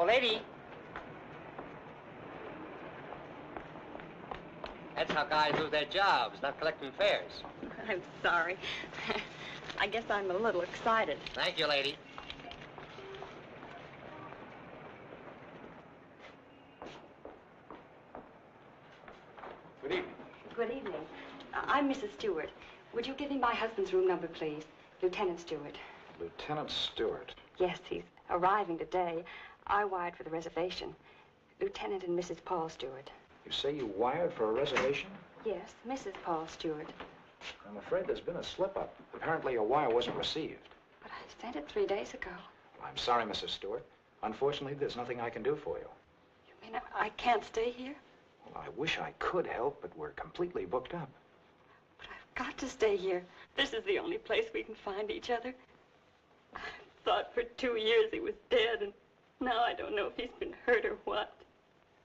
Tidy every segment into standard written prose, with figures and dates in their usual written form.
Hello, lady. That's how guys lose their jobs, not collecting fares. I'm sorry. I guess I'm a little excited. Thank you, lady. Good evening. Good evening. I'm Mrs. Stewart. Would you give me my husband's room number, please? Lieutenant Stewart. Lieutenant Stewart. Yes, he's arriving today. I wired for the reservation. Lieutenant and Mrs. Paul Stewart. You say you wired for a reservation? Yes, Mrs. Paul Stewart. I'm afraid there's been a slip-up. Apparently your wire wasn't received. But I sent it 3 days ago. I'm sorry, Mrs. Stewart. Unfortunately, there's nothing I can do for you. You mean I can't stay here? Well, I wish I could help, but we're completely booked up. But I've got to stay here. This is the only place we can find each other. I thought for 2 years he was dead, and now I don't know if he's been hurt or what.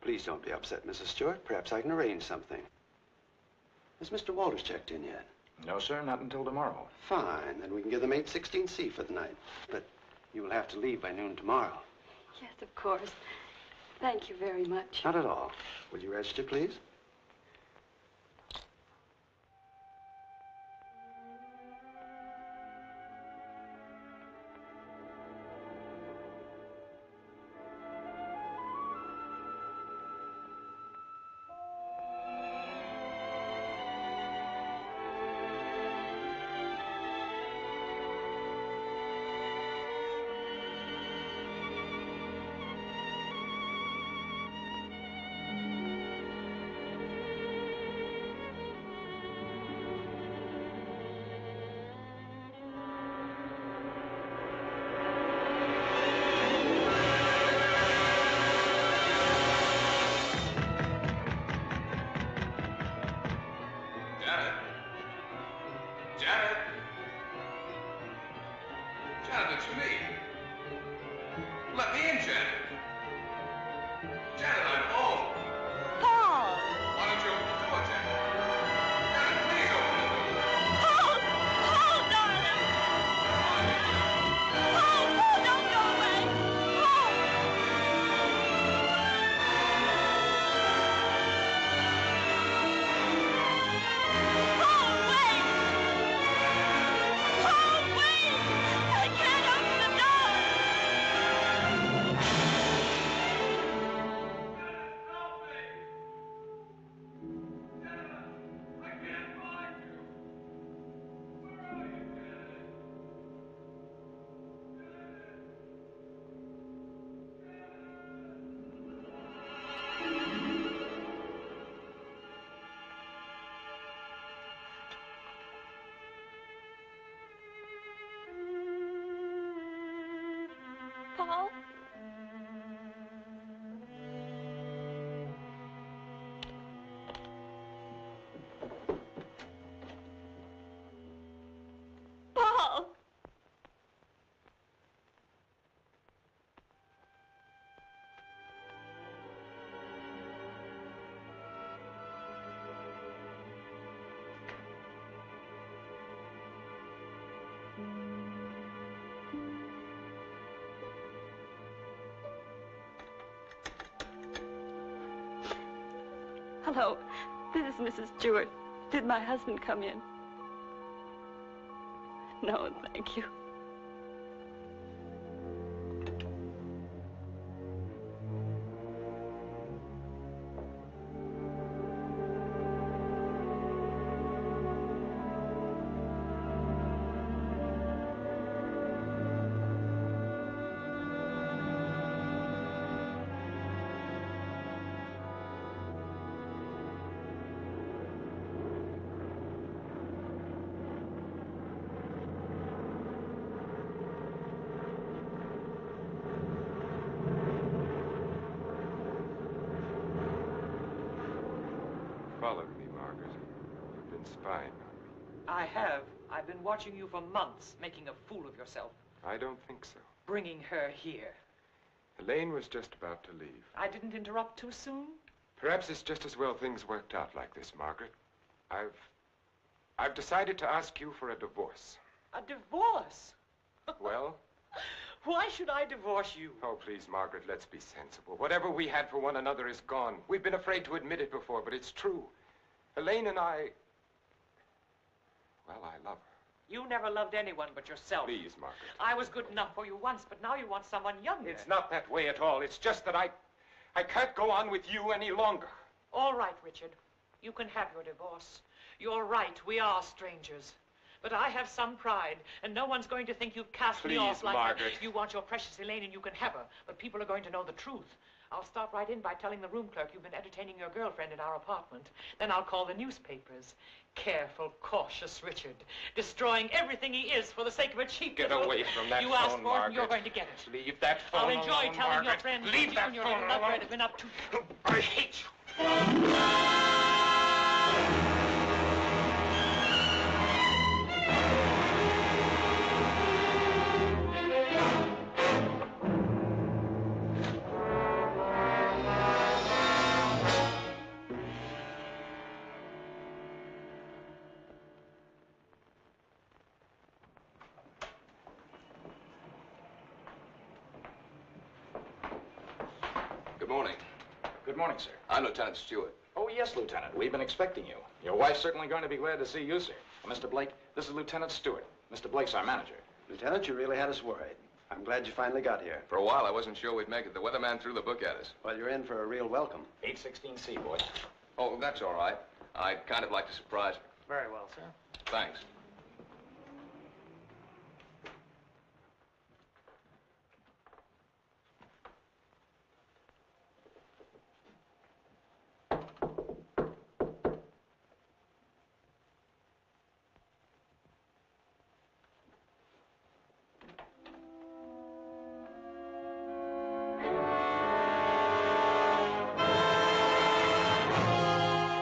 Please don't be upset, Mrs. Stewart. Perhaps I can arrange something. Has Mr. Walters checked in yet? No, sir, not until tomorrow. Fine, then we can give them 816C for the night. But you will have to leave by noon tomorrow. Yes, of course. Thank you very much. Not at all. Will you register, please? Paul? Paul! Hello, this is Mrs. Stewart. Did my husband come in? No, thank you. Followed me, Margaret. You've been spying on me. I have. I've been watching you for months, making a fool of yourself. I don't think so. Bringing her here. Elaine was just about to leave. I didn't interrupt too soon? Perhaps it's just as well things worked out like this, Margaret. I've decided to ask you for a divorce. A divorce? Well, Why should I divorce you? Oh, please, Margaret, let's be sensible. Whatever we had for one another is gone. We've been afraid to admit it before, but it's true. Elaine and I... Well, I love her. You never loved anyone but yourself. Please, Margaret. I was good enough for you once, but now you want someone younger. It's not that way at all. It's just that I can't go on with you any longer. All right, Richard. You can have your divorce. You're right, we are strangers. But I have some pride, and no one's going to think you've cast me off like Margaret. that. You want your precious Elaine, and you can have her, but people are going to know the truth. I'll start right in by telling the room clerk you've been entertaining your girlfriend in our apartment. Then I'll call the newspapers. Careful, cautious Richard, destroying everything he is for the sake of a cheap Get little... away from that You phone, asked for it, Margaret. and you're going to get it. Leave that phone I'll enjoy alone, telling Margaret. your friends Leave that you that and your phone little lover alone. have been up to... I hate you. Good morning. Good morning, sir. I'm Lieutenant Stewart. Oh, yes, Lieutenant. We've been expecting you. Your wife's certainly going to be glad to see you, sir. Mr. Blake, this is Lieutenant Stewart. Mr. Blake's our manager. Lieutenant, you really had us worried. I'm glad you finally got here. For a while, I wasn't sure we'd make it. The weatherman threw the book at us. Well, you're in for a real welcome. 816C, boy. Oh, that's all right. I'd kind of like to surprise her. Very well, sir. Thanks.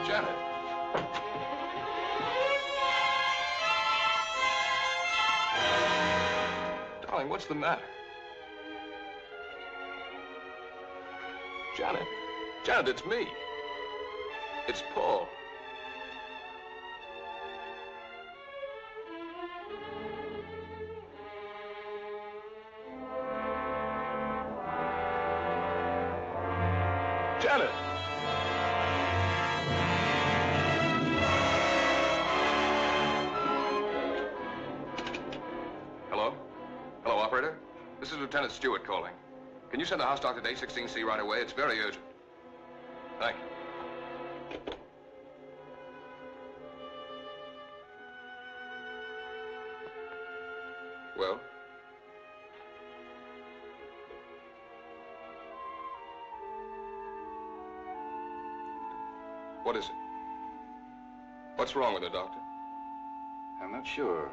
Janet. Darling, what's the matter? Janet. Janet, it's me. It's Paul. Janet! Hello? Hello, operator? This is Lieutenant Stewart calling. Can you send the house doctor to A16C right away? It's very urgent. Thank you. Well? What is it? What's wrong with her, Doctor? I'm not sure.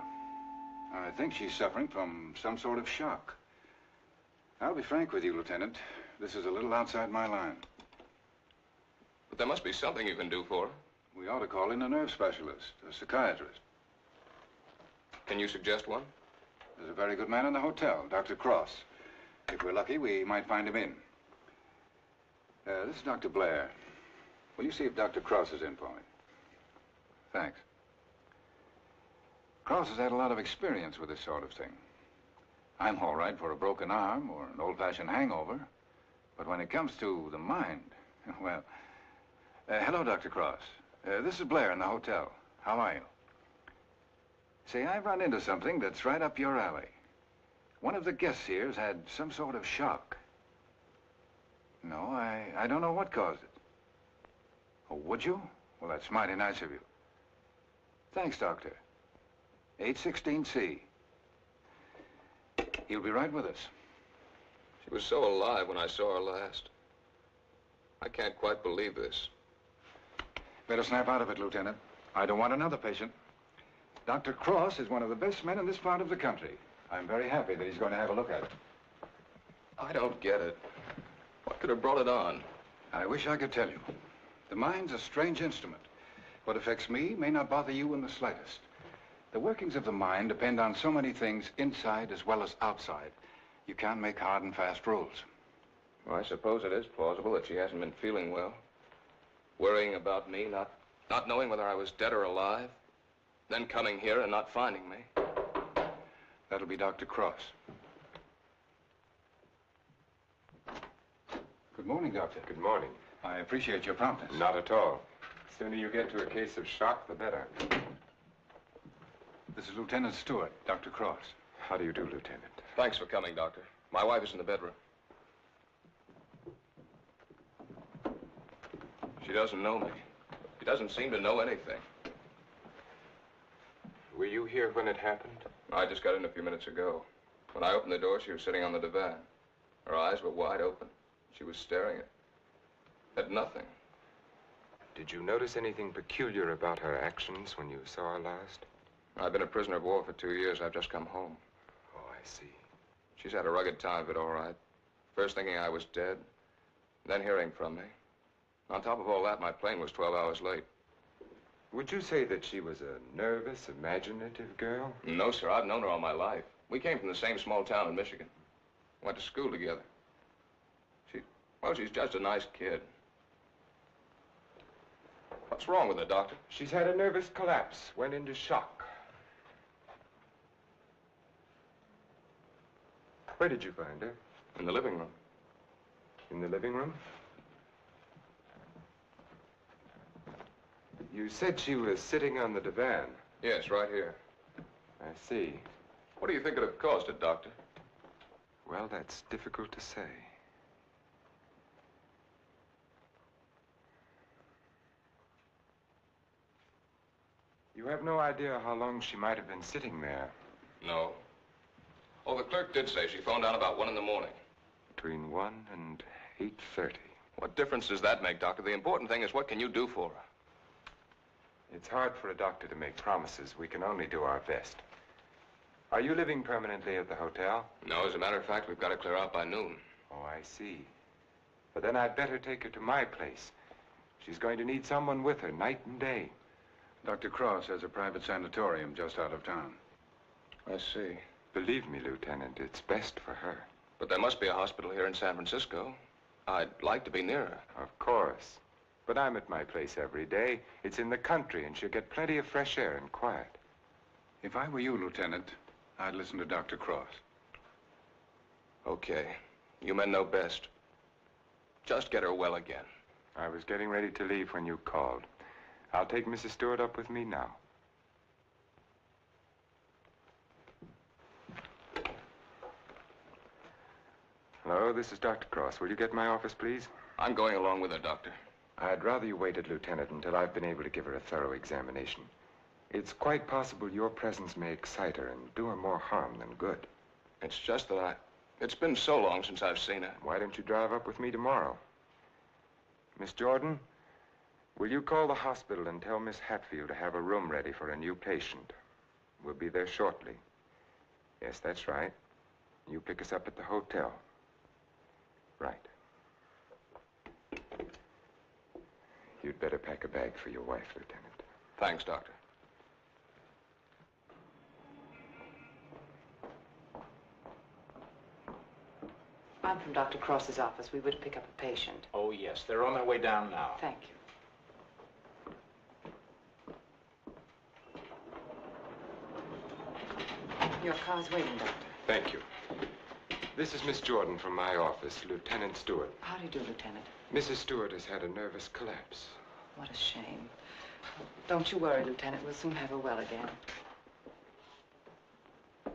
I think she's suffering from some sort of shock. I'll be frank with you, Lieutenant. This is a little outside my line. But there must be something you can do for her. We ought to call in a nerve specialist, a psychiatrist. Can you suggest one? There's a very good man in the hotel, Dr. Cross. If we're lucky, we might find him in. This is Dr. Blair. Will you see if Dr. Cross is in for me? Thanks. Cross has had a lot of experience with this sort of thing. I'm all right for a broken arm or an old-fashioned hangover. But when it comes to the mind, well... hello, Dr. Cross. This is Blair in the hotel. How are you? Say, I've run into something that's right up your alley. One of the guests here's had some sort of shock. No, I don't know what caused it. Oh, would you? Well, that's mighty nice of you. Thanks, Doctor. 816C. He'll be right with us. She was so alive when I saw her last. I can't quite believe this. Better snap out of it, Lieutenant. I don't want another patient. Dr. Cross is one of the best men in this part of the country. I'm very happy that he's going to have a look at it. I don't get it. What could have brought it on? I wish I could tell you. The mind's a strange instrument. What affects me may not bother you in the slightest. The workings of the mind depend on so many things inside as well as outside. You can't make hard and fast rules. Well, I suppose it is plausible that she hasn't been feeling well. Worrying about me, not knowing whether I was dead or alive. Then coming here and not finding me. That'll be Dr. Cross. Good morning, Doctor. Good morning. I appreciate your promptness. Not at all. The sooner you get to a case of shock, the better. This is Lieutenant Stewart, Dr. Cross. How do you do, Lieutenant? Thanks for coming, Doctor. My wife is in the bedroom. She doesn't know me. She doesn't seem to know anything. Were you here when it happened? I just got in a few minutes ago. When I opened the door, she was sitting on the divan. Her eyes were wide open. She was staring at nothing. Did you notice anything peculiar about her actions when you saw her last? I've been a prisoner of war for 2 years. I've just come home. Oh, I see. She's had a rugged time of it, all right. First thinking I was dead, then hearing from me. On top of all that, my plane was 12 hours late. Would you say that she was a nervous, imaginative girl? No, sir. I've known her all my life. We came from the same small town in Michigan. Went to school together. She's just a nice kid. What's wrong with her, Doctor? She's had a nervous collapse, went into shock. Where did you find her? In the living room. In the living room? You said she was sitting on the divan. Yes, right here. I see. What do you think could have caused it, Doctor? Well, that's difficult to say. You have no idea how long she might have been sitting there. No. Oh, the clerk did say she phoned out about 1 in the morning. Between 1 and 8:30. What difference does that make, Doctor? The important thing is, what can you do for her? It's hard for a doctor to make promises. We can only do our best. Are you living permanently at the hotel? No, as a matter of fact, we've got to clear out by noon. Oh, I see. But then I'd better take her to my place. She's going to need someone with her night and day. Dr. Cross has a private sanatorium just out of town. I see. Believe me, Lieutenant, it's best for her. But there must be a hospital here in San Francisco. I'd like to be near her. Of course. But I'm at my place every day. It's in the country, and she'll get plenty of fresh air and quiet. If I were you, Lieutenant, I'd listen to Dr. Cross. Okay. You men know best. Just get her well again. I was getting ready to leave when you called. I'll take Mrs. Stewart up with me now. Hello, this is Dr. Cross. Will you get my office, please? I'm going along with her, Doctor. I'd rather you waited, Lieutenant, until I've been able to give her a thorough examination. It's quite possible your presence may excite her and do her more harm than good. It's just that it's been so long since I've seen her. Why don't you drive up with me tomorrow? Miss Jordan, will you call the hospital and tell Miss Hatfield to have a room ready for a new patient? We'll be there shortly. Yes, that's right. You pick us up at the hotel. Right. You'd better pack a bag for your wife, Lieutenant. Thanks, Doctor. I'm from Dr. Cross's office. We were to pick up a patient. Oh, yes. They're on their way down now. Thank you. Your car's waiting, Doctor. Thank you. This is Miss Jordan from my office, Lieutenant Stewart. How do you do, Lieutenant? Mrs. Stewart has had a nervous collapse. What a shame. Don't you worry, Lieutenant. We'll soon have her well again.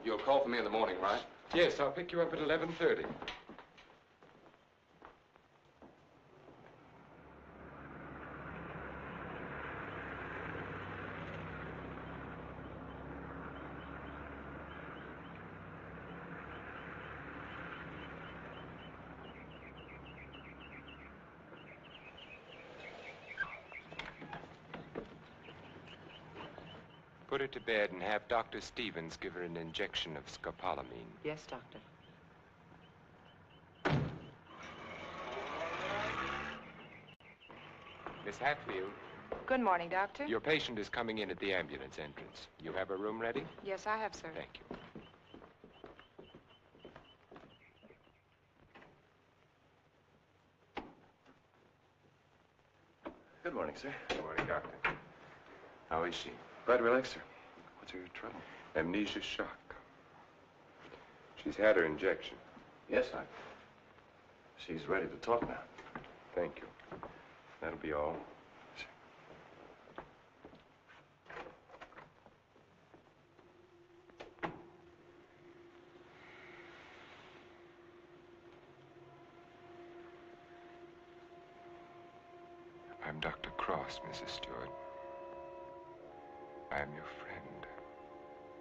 You'll call for me in the morning, right? Yes, I'll pick you up at 11:30. Put her to bed and have Dr. Stevens give her an injection of scopolamine. Yes, Doctor. Miss Hatfield, Good morning, Doctor. your patient is coming in at the ambulance entrance. You have a room ready? Yes, I have, sir. Thank you. Good morning, sir. Good morning, Doctor. How is she? Quite relaxed, sir. What's her trouble? Amnesia shock. She's had her injection. Yes, she's ready to talk now. Thank you. That'll be all. I'm Dr. Cross, Mrs. Stewart. I am your friend.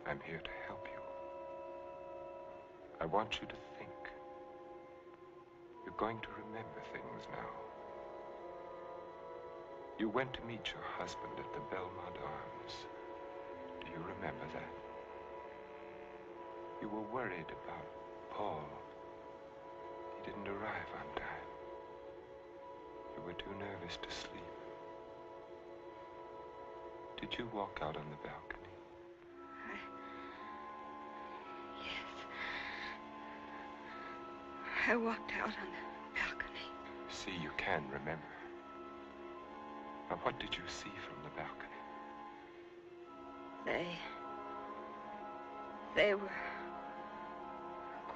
I'm here to help you. I want you to think. You're going to remember things now. You went to meet your husband at the Belmont Arms. Do you remember that? You were worried about Paul. He didn't arrive on time. You were too nervous to sleep. Did you walk out on the balcony? Yes. I walked out on the balcony. See, you can remember. Now, what did you see from the balcony? They were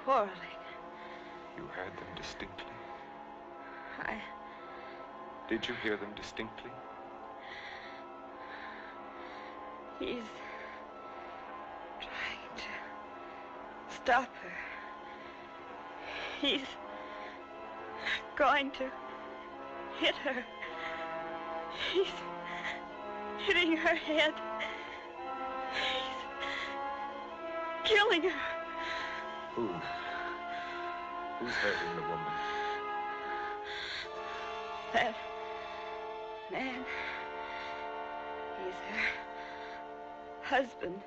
quarreling. You heard them distinctly? I... Did you hear them distinctly? He's trying to stop her. He's going to hit her. He's hitting her head. He's killing her. Who? Who's hurting the woman? That man. He's her husband.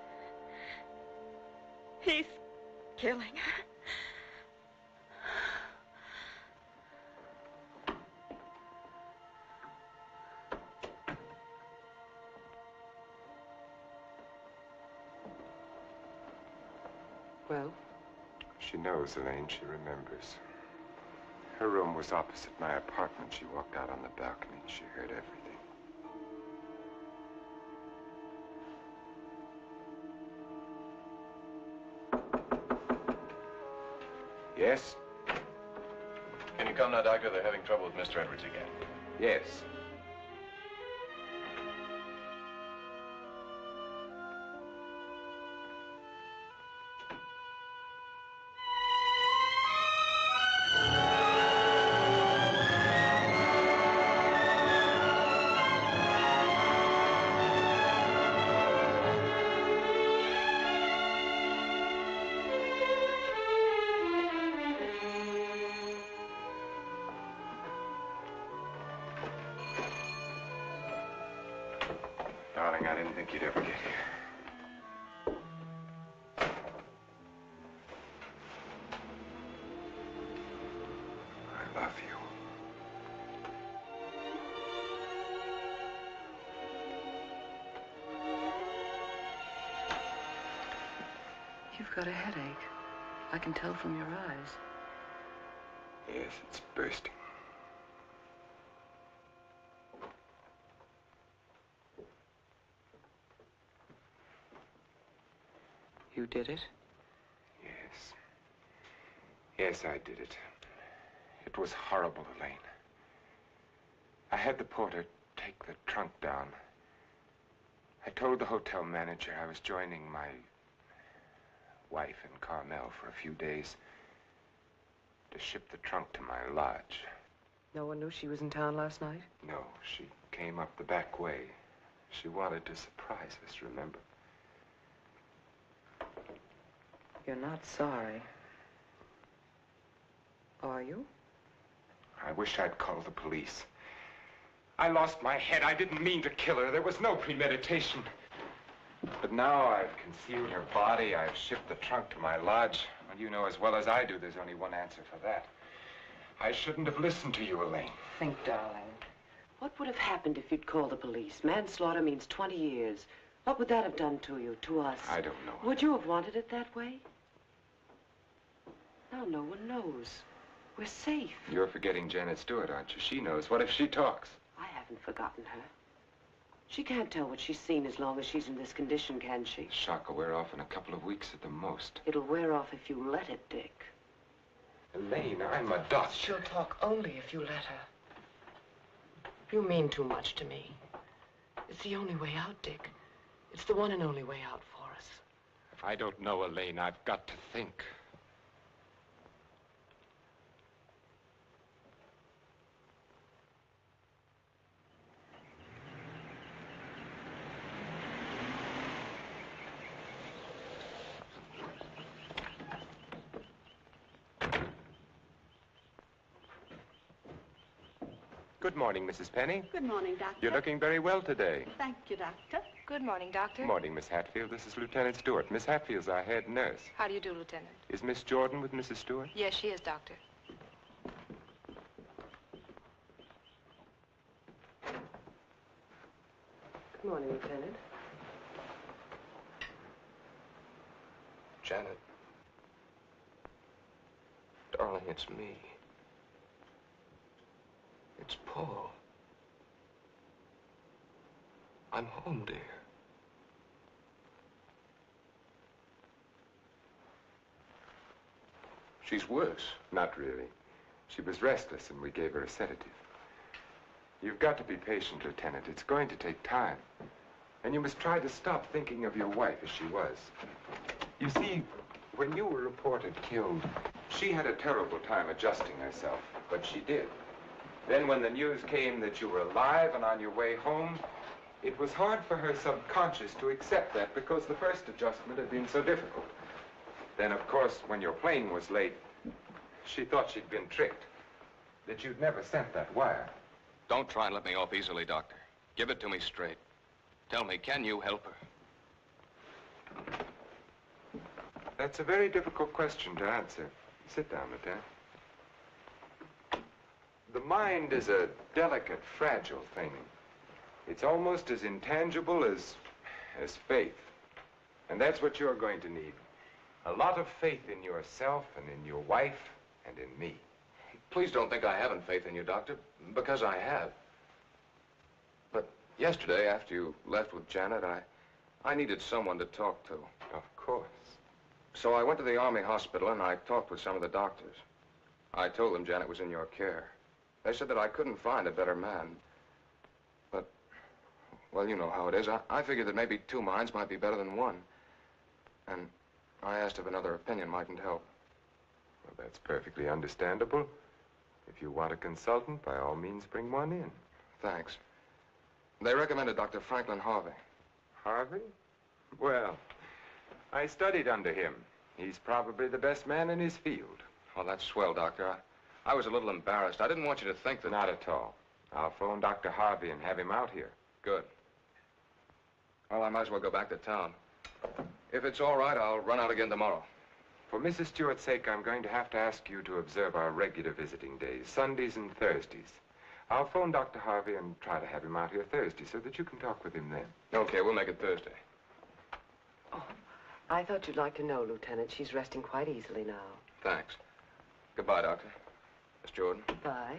He's killing her. Well? She knows, Elaine. She remembers. Her room was opposite my apartment. She walked out on the balcony. She heard everything. Yes? Can you come now, Doctor? They're having trouble with Mr. Edwards again. Yes. Darling, I didn't think you'd ever get here. I love you. You've got a headache. I can tell from your eyes. Yes, it's bursting. You did it? Yes. Yes, I did it. It was horrible, Elaine. I had the porter take the trunk down. I told the hotel manager I was joining my wife in Carmel for a few days to ship the trunk to my lodge. No one knew she was in town last night? No, she came up the back way. She wanted to surprise us, remember? You're not sorry. Are you? I wish I'd called the police. I lost my head. I didn't mean to kill her. There was no premeditation. But now I've concealed her body. I've shipped the trunk to my lodge. Well, you know as well as I do, there's only one answer for that. I shouldn't have listened to you, Elaine. Think, darling. What would have happened if you'd called the police? Manslaughter means 20 years. What would that have done to you, to us? I don't know. Would you have wanted it that way? Now no one knows. We're safe. You're forgetting Janet Stewart, aren't you? She knows. What if she talks? I haven't forgotten her. She can't tell what she's seen as long as she's in this condition, can she? The shock will wear off in a couple of weeks at the most. It'll wear off if you let it, Dick. Elaine, I'm a doctor. She'll talk only if you let her. You mean too much to me. It's the only way out, Dick. It's the one and only way out for us. I don't know, Elaine. I've got to think. Good morning, Mrs. Penny. Good morning, Doctor. You're looking very well today. Thank you, Doctor. Good morning, Doctor. Good morning, Miss Hatfield. This is Lieutenant Stewart. Miss Hatfield's our head nurse. How do you do, Lieutenant? Is Miss Jordan with Mrs. Stewart? Yes, she is, Doctor. Good morning, Lieutenant. Janet. Darling, it's me. It's Paul. I'm home, dear. She's worse. Not really. She was restless, and we gave her a sedative. You've got to be patient, Lieutenant. It's going to take time. And you must try to stop thinking of your wife as she was. You see, when you were reported killed, she had a terrible time adjusting herself, but she did. Then when the news came that you were alive and on your way home, it was hard for her subconscious to accept that because the first adjustment had been so difficult. Then, of course, when your plane was late, she thought she'd been tricked, that you'd never sent that wire. Don't try and let me off easily, Doctor. Give it to me straight. Tell me, can you help her? That's a very difficult question to answer. Sit down, Lieutenant. The mind is a delicate, fragile thing. It's almost as intangible as faith. And that's what you're going to need. A lot of faith in yourself and in your wife and in me. Please don't think I haven't faith in you, Doctor, because I have. But yesterday, after you left with Janet, I needed someone to talk to. Of course. So I went to the Army hospital and I talked with some of the doctors. I told them Janet was in your care. They said that I couldn't find a better man. But, well, you know how it is. I figured that maybe two minds might be better than one. And I asked if another opinion mightn't help. Well, that's perfectly understandable. If you want a consultant, by all means, bring one in. Thanks. They recommended Dr. Franklin Harvey. Harvey? Well, I studied under him. He's probably the best man in his field. Oh, that's swell, Doctor. I was a little embarrassed. I didn't want you to think that... Not at all. I'll phone Dr. Harvey and have him out here. Good. Well, I might as well go back to town. If it's all right, I'll run out again tomorrow. For Mrs. Stewart's sake, I'm going to have to ask you to observe our regular visiting days, Sundays and Thursdays. I'll phone Dr. Harvey and try to have him out here Thursday so that you can talk with him then. Okay, we'll make it Thursday. Oh, I thought you'd like to know, Lieutenant. She's resting quite easily now. Thanks. Goodbye, Doctor. Miss Jordan. Bye.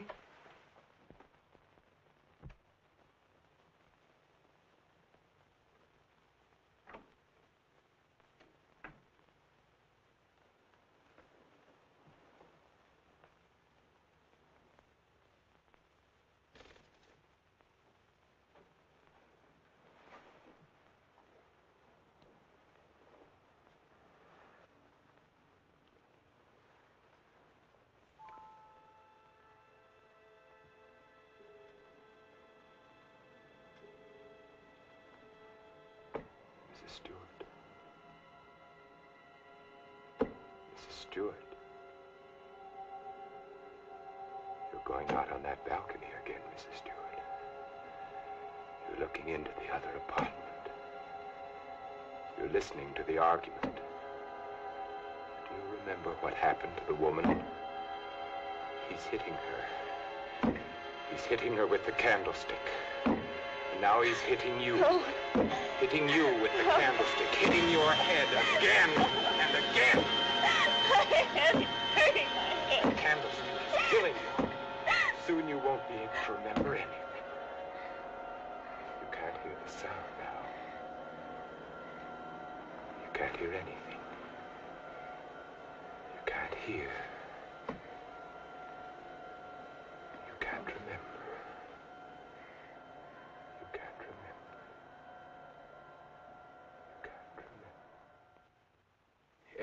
Mrs. Stewart. You're going out on that balcony again, Mrs. Stewart. You're looking into the other apartment. You're listening to the argument. Do you remember what happened to the woman? He's hitting her. He's hitting her with the candlestick. And now he's hitting you. No. Hitting you with the candlestick. Hitting your head again and again. My head is hurting my head. The candlestick is killing you. Soon you won't be able to remember anything. You can't hear the sound now. You can't hear anything. You can't hear. You can't remember.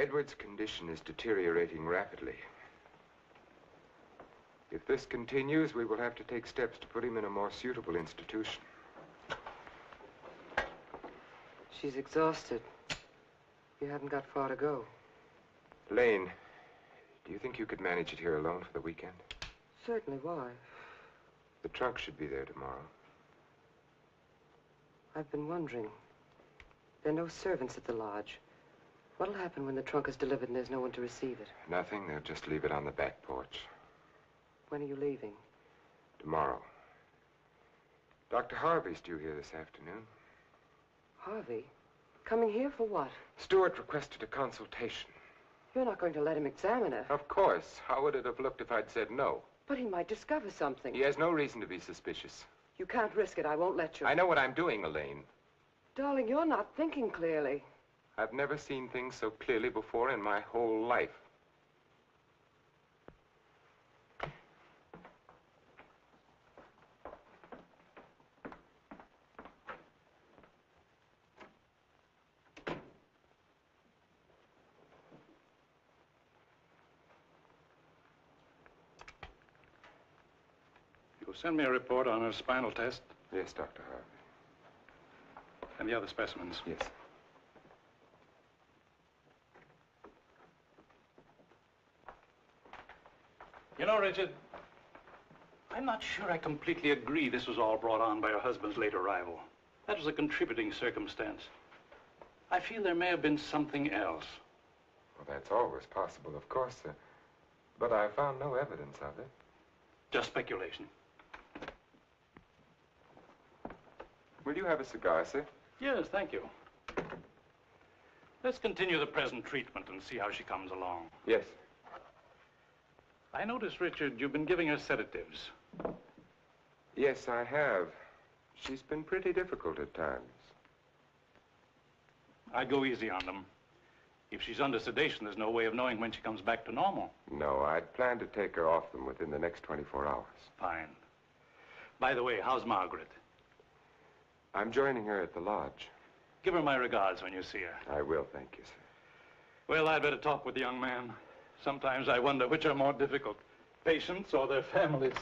Edward's condition is deteriorating rapidly. If this continues, we will have to take steps to put him in a more suitable institution. She's exhausted. You haven't got far to go. Lane, do you think you could manage it here alone for the weekend? Certainly. Why? The trunk should be there tomorrow. I've been wondering. There are no servants at the lodge. What'll happen when the trunk is delivered and there's no one to receive it? Nothing. They'll just leave it on the back porch. When are you leaving? Tomorrow. Dr. Harvey's due here this afternoon. Harvey? Coming here for what? Stewart requested a consultation. You're not going to let him examine her. Of course. How would it have looked if I'd said no? But he might discover something. He has no reason to be suspicious. You can't risk it. I won't let you. I know what I'm doing, Elaine. Darling, you're not thinking clearly. I've never seen things so clearly before in my whole life. You'll send me a report on her spinal test? Yes, Dr. Harvey. And the other specimens? Yes. You know, Richard, I'm not sure I completely agree this was all brought on by her husband's late arrival. That was a contributing circumstance. I feel there may have been something else. Well, that's always possible, of course, sir. But I found no evidence of it. Just speculation. Will you have a cigar, sir? Yes, thank you. Let's continue the present treatment and see how she comes along. Yes. I notice, Richard, you've been giving her sedatives. Yes, I have. She's been pretty difficult at times. I'd go easy on them. If she's under sedation, there's no way of knowing when she comes back to normal. No, I'd planned to take her off them within the next 24 hours. Fine. By the way, how's Margaret? I'm joining her at the lodge. Give her my regards when you see her. I will, thank you, sir. Well, I'd better talk with the young man. Sometimes I wonder which are more difficult, patients or their families.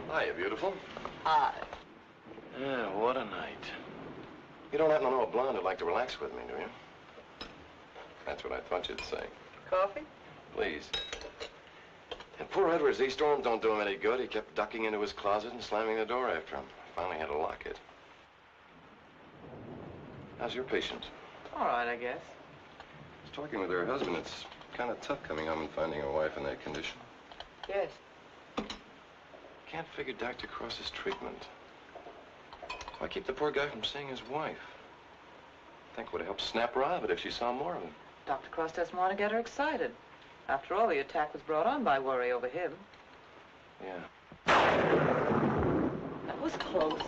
Hiya, beautiful. Hi. Yeah, what a night. You don't happen to know a blonde who'd like to relax with me, do you? That's what I thought you'd say. Coffee? Please. And poor Edward's, these storms don't do him any good. He kept ducking into his closet and slamming the door after him. Finally had to lock it. How's your patient? All right, I guess. I was talking with her husband. It's kind of tough coming home and finding a wife in that condition. Yes. Can't figure Dr. Cross's treatment. Why keep the poor guy from seeing his wife? I think it would have helped snap her out of it if she saw more of him. Dr. Cross doesn't want to get her excited. After all, the attack was brought on by worry over him. Yeah. That was close.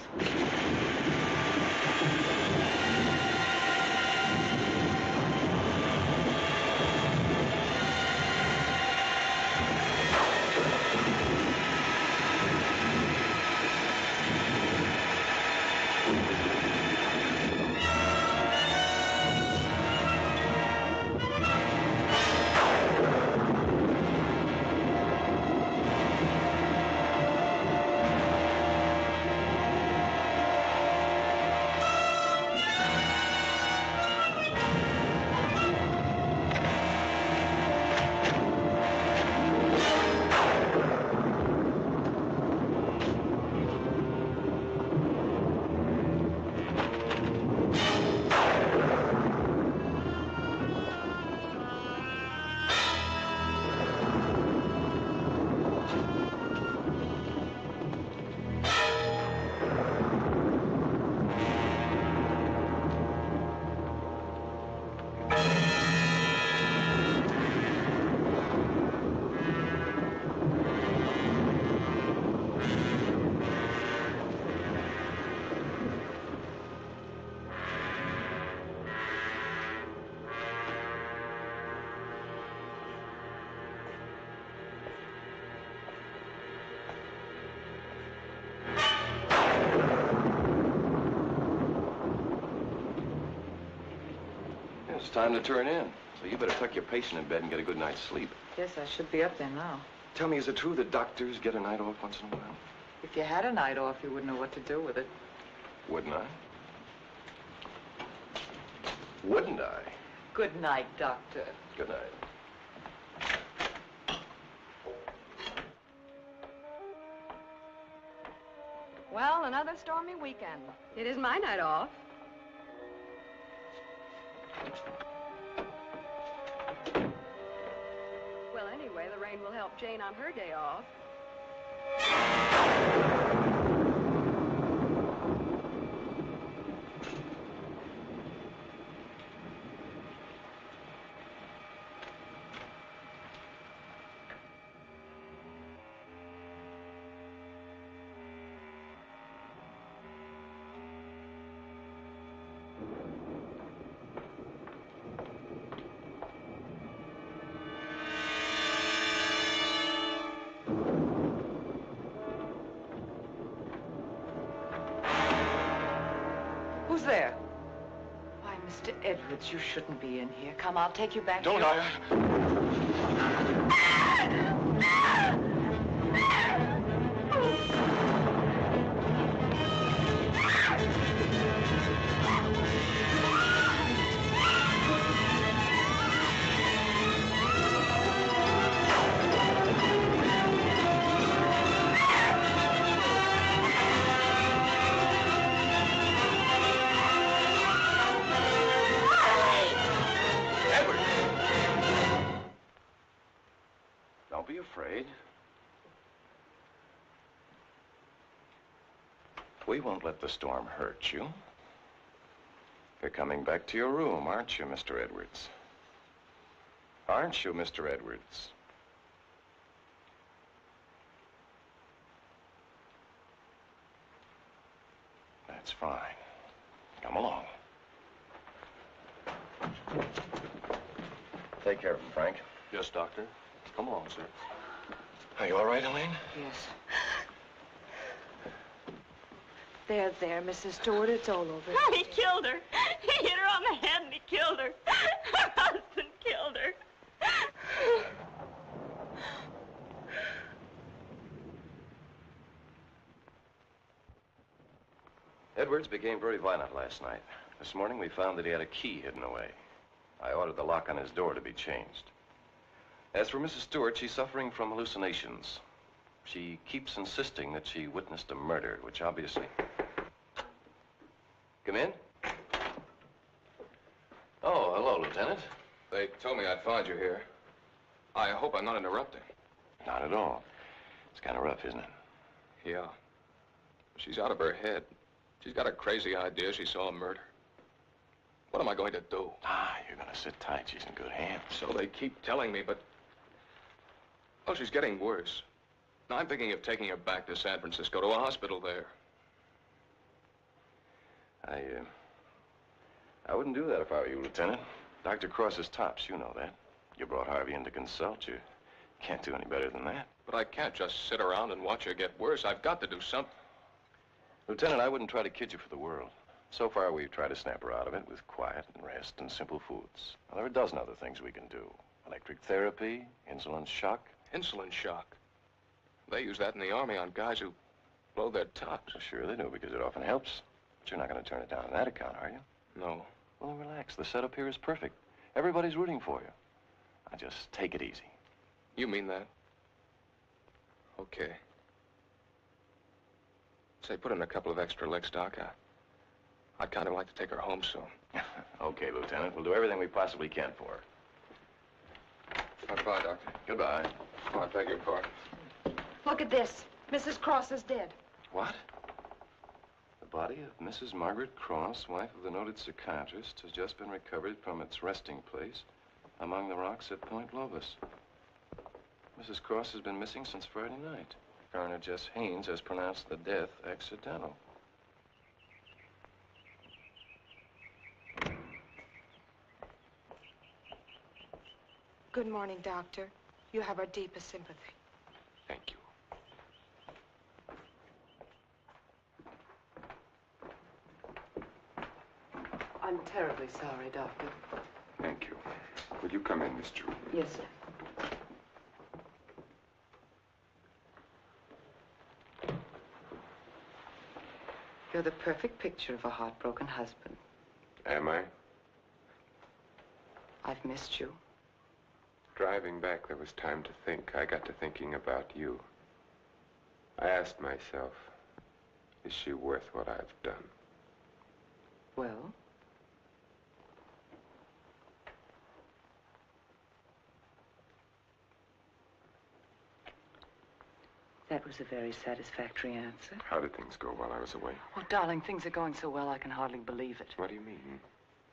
time to turn in. So you better tuck your patient in bed and get a good night's sleep. Yes, I should be up there now. Tell me, is it true that doctors get a night off once in a while? If you had a night off, you wouldn't know what to do with it. Wouldn't I? Wouldn't I? Good night, Doctor. Good night. Well, another stormy weekend. It is my night off. Well, anyway, the rain will help Jane on her day off. Who's there? Why, Mr. Edwards, you shouldn't be in here. Come, I'll take you back. Don't here. Don't be afraid. We won't let the storm hurt you. You're coming back to your room, aren't you, Mr. Edwards? Aren't you, Mr. Edwards? That's fine. Come along. Take care of him, Frank. Yes, Doctor. Come along, sir. Are you all right, Elaine? Yes. There, Mrs. Stewart, it's all over. Oh, he killed her. He hit her on the head and he killed her. Her husband killed her. Edwards became very violent last night. This morning we found that he had a key hidden away. I ordered the lock on his door to be changed. As for Mrs. Stewart, she's suffering from hallucinations. She keeps insisting that she witnessed a murder, which obviously... Come in? Oh, hello, Lieutenant. They told me I'd find you here. I hope I'm not interrupting. Not at all. It's kind of rough, isn't it? Yeah. She's out of her head. She's got a crazy idea she saw a murder. What am I going to do? Ah, you're going to sit tight. She's in good hands. So they keep telling me, but... Well, she's getting worse. Now, I'm thinking of taking her back to San Francisco to a hospital there. I wouldn't do that if I were you, Lieutenant. Dr. Cross is tops, you know that. You brought Harvey in to consult. You can't do any better than that. But I can't just sit around and watch her get worse. I've got to do something. Lieutenant, I wouldn't try to kid you for the world. So far, we've tried to snap her out of it with quiet and rest and simple foods. Now, there are a dozen other things we can do. Electric therapy, insulin shock. Insulin shock. They use that in the Army on guys who blow their tops. Well, sure they do, because it often helps. But you're not going to turn it down on that account, are you? No. Well, then relax. The setup here is perfect. Everybody's rooting for you. Now, just take it easy. You mean that? Okay. Say, put in a couple of extra licks, Doc. I'd kind of like to take her home soon. Okay, Lieutenant. We'll do everything we possibly can for her. Goodbye, Doctor. Goodbye. Oh, I beg your pardon. Look at this. Mrs. Cross is dead. What? The body of Mrs. Margaret Cross, wife of the noted psychiatrist, has just been recovered from its resting place among the rocks at Point Lobos. Mrs. Cross has been missing since Friday night. Coroner Jess Haynes has pronounced the death accidental. Good morning, Doctor. You have our deepest sympathy. Thank you. I'm terribly sorry, Doctor. Thank you. Will you come in, Miss Stewart? Yes, sir. You're the perfect picture of a heartbroken husband. Am I? I've missed you. Driving back, there was time to think. I got to thinking about you. I asked myself, is she worth what I've done? Well? That was a very satisfactory answer. How did things go while I was away? Oh, darling, things are going so well I can hardly believe it. What do you mean?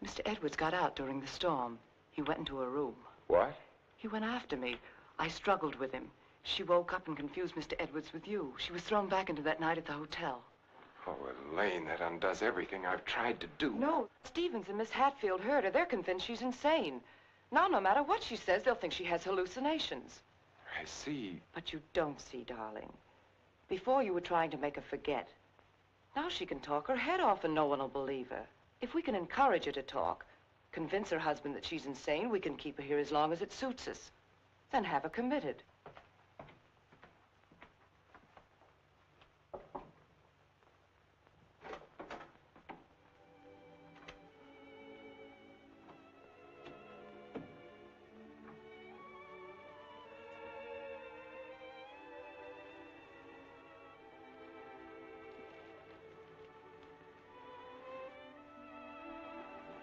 Mr. Edwards got out during the storm. He went into a room. What? He went after me. I struggled with him. She woke up and confused Mr. Edwards with you. She was thrown back into that night at the hotel. Oh, Elaine, that undoes everything I've tried to do. No, Stevens and Miss Hatfield heard her. They're convinced she's insane. Now, no matter what she says, they'll think she has hallucinations. I see. But you don't see, darling. Before you were trying to make her forget. Now she can talk her head off and no one will believe her. If we can encourage her to talk, convince her husband that she's insane, we can keep her here as long as it suits us. Then have her committed.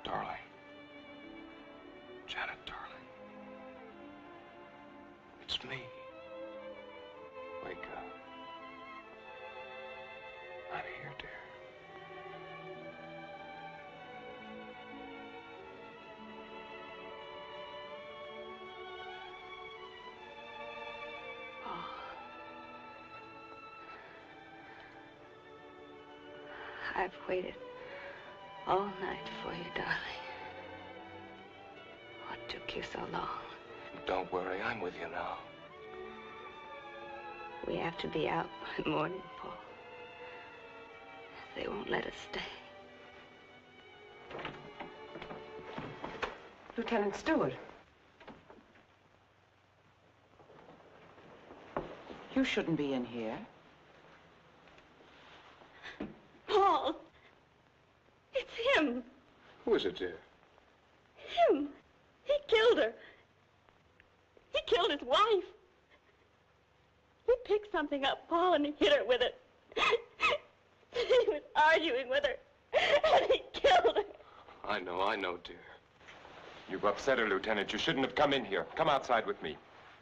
Darling. Janet, darling. It's me. Wake up. I'm here, dear. Oh. I've waited all night for you, darling. What took you so long? Don't worry, I'm with you now. We have to be out by morning, Paul. They won't let us stay. Lieutenant Stewart. You shouldn't be in here. Paul! It's him! Who is it, dear? Him! He killed her. He killed his wife. He picked something up, Paul, and he hit her with it. He was arguing with her, and he killed her. I know, dear. You've upset her, Lieutenant. You shouldn't have come in here. Come outside with me.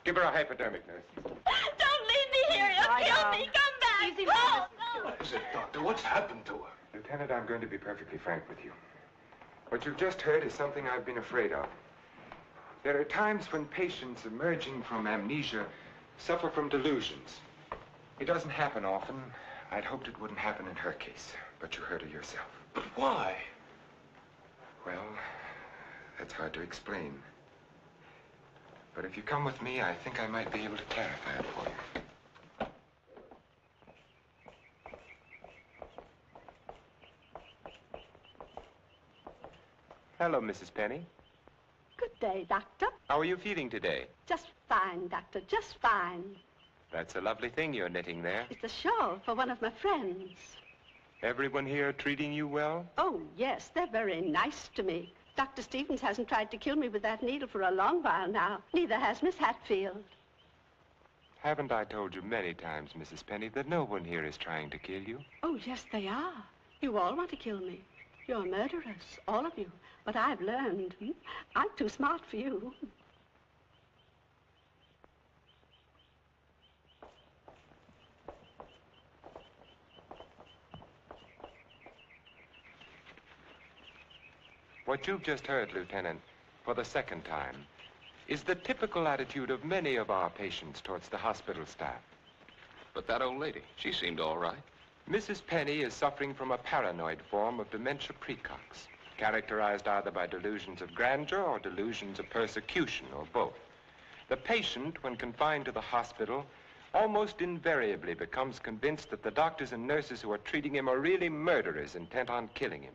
Give her a hypodermic, nurse. Don't leave me here. You'll kill me. Come back. Easy, Paul, no. What is it, Doctor? What's happened to her? Lieutenant, I'm going to be perfectly frank with you. What you've just heard is something I've been afraid of. There are times when patients emerging from amnesia suffer from delusions. It doesn't happen often. I'd hoped it wouldn't happen in her case, but you heard her yourself. But why? Well, that's hard to explain. But if you come with me, I think I might be able to clarify it for you. Hello, Mrs. Penny. Good day, Doctor. How are you feeling today? Just fine, Doctor, just fine. That's a lovely thing you're knitting there. It's a shawl for one of my friends. Everyone here treating you well? Oh, yes, they're very nice to me. Dr. Stevens hasn't tried to kill me with that needle for a long while now. Neither has Miss Hatfield. Haven't I told you many times, Mrs. Penny, that no one here is trying to kill you? Oh, yes, they are. You all want to kill me. You're murderers, all of you. But I've learned. I'm too smart for you. What you've just heard, Lieutenant, for the second time, is the typical attitude of many of our patients towards the hospital staff. But that old lady, she seemed all right. Mrs. Penny is suffering from a paranoid form of dementia precox, characterized either by delusions of grandeur or delusions of persecution, or both. The patient, when confined to the hospital, almost invariably becomes convinced that the doctors and nurses who are treating him are really murderers intent on killing him.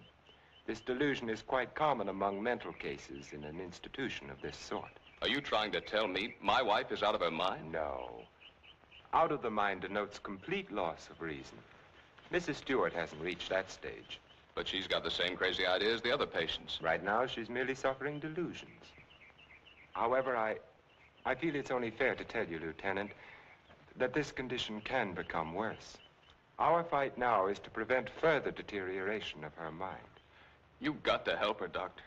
This delusion is quite common among mental cases in an institution of this sort. Are you trying to tell me my wife is out of her mind? No. Out of the mind denotes complete loss of reason. Mrs. Stewart hasn't reached that stage. But she's got the same crazy idea as the other patients. Right now, she's merely suffering delusions. However, I feel it's only fair to tell you, Lieutenant, that this condition can become worse. Our fight now is to prevent further deterioration of her mind. You've got to help her, Doctor.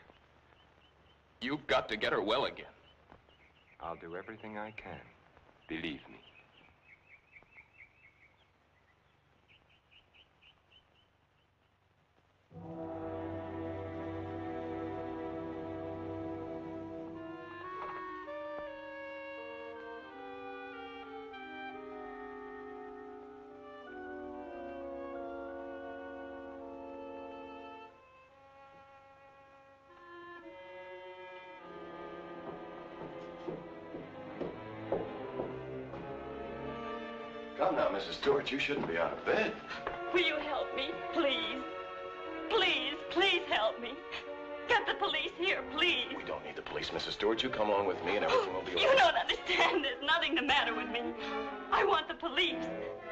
You've got to get her well again. I'll do everything I can. Believe me. Come now, Mrs. Stewart, you shouldn't be out of bed. Will you help me, please? Please, please help me. Get the police here, please. We don't need the police, Mrs. Stewart. You come along with me and everything will be all You right. don't understand. There's nothing the matter with me. I want the police.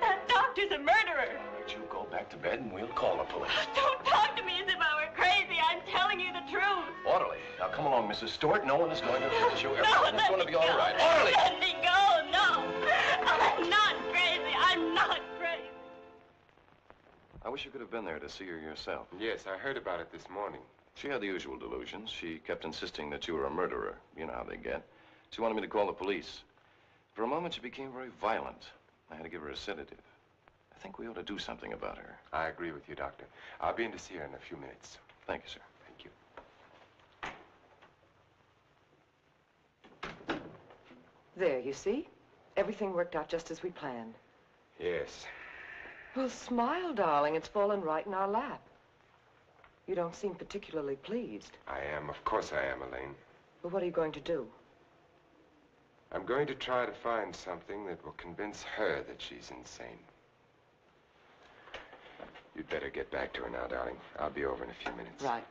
That doctor's a murderer. Right, you go back to bed and we'll call the police. Don't talk to me as if I were crazy. I'm telling you the truth. Orderly. Now come along, Mrs. Stewart. No one is going to hurt you. No, Everything's going to be all go. right. Orderly! Let me go. No. I'm not crazy. I'm not crazy. I wish you could have been there to see her yourself. Yes, I heard about it this morning. She had the usual delusions. She kept insisting that you were a murderer. You know how they get. She wanted me to call the police. For a moment, she became very violent. I had to give her a sedative. I think we ought to do something about her. I agree with you, Doctor. I'll be in to see her in a few minutes. Thank you, sir. Thank you. There, you see? Everything worked out just as we planned. Yes. Well, smile, darling. It's fallen right in our lap. You don't seem particularly pleased. I am. Of course I am, Elaine. But what are you going to do? I'm going to try to find something that will convince her that she's insane. You'd better get back to her now, darling. I'll be over in a few minutes. Right.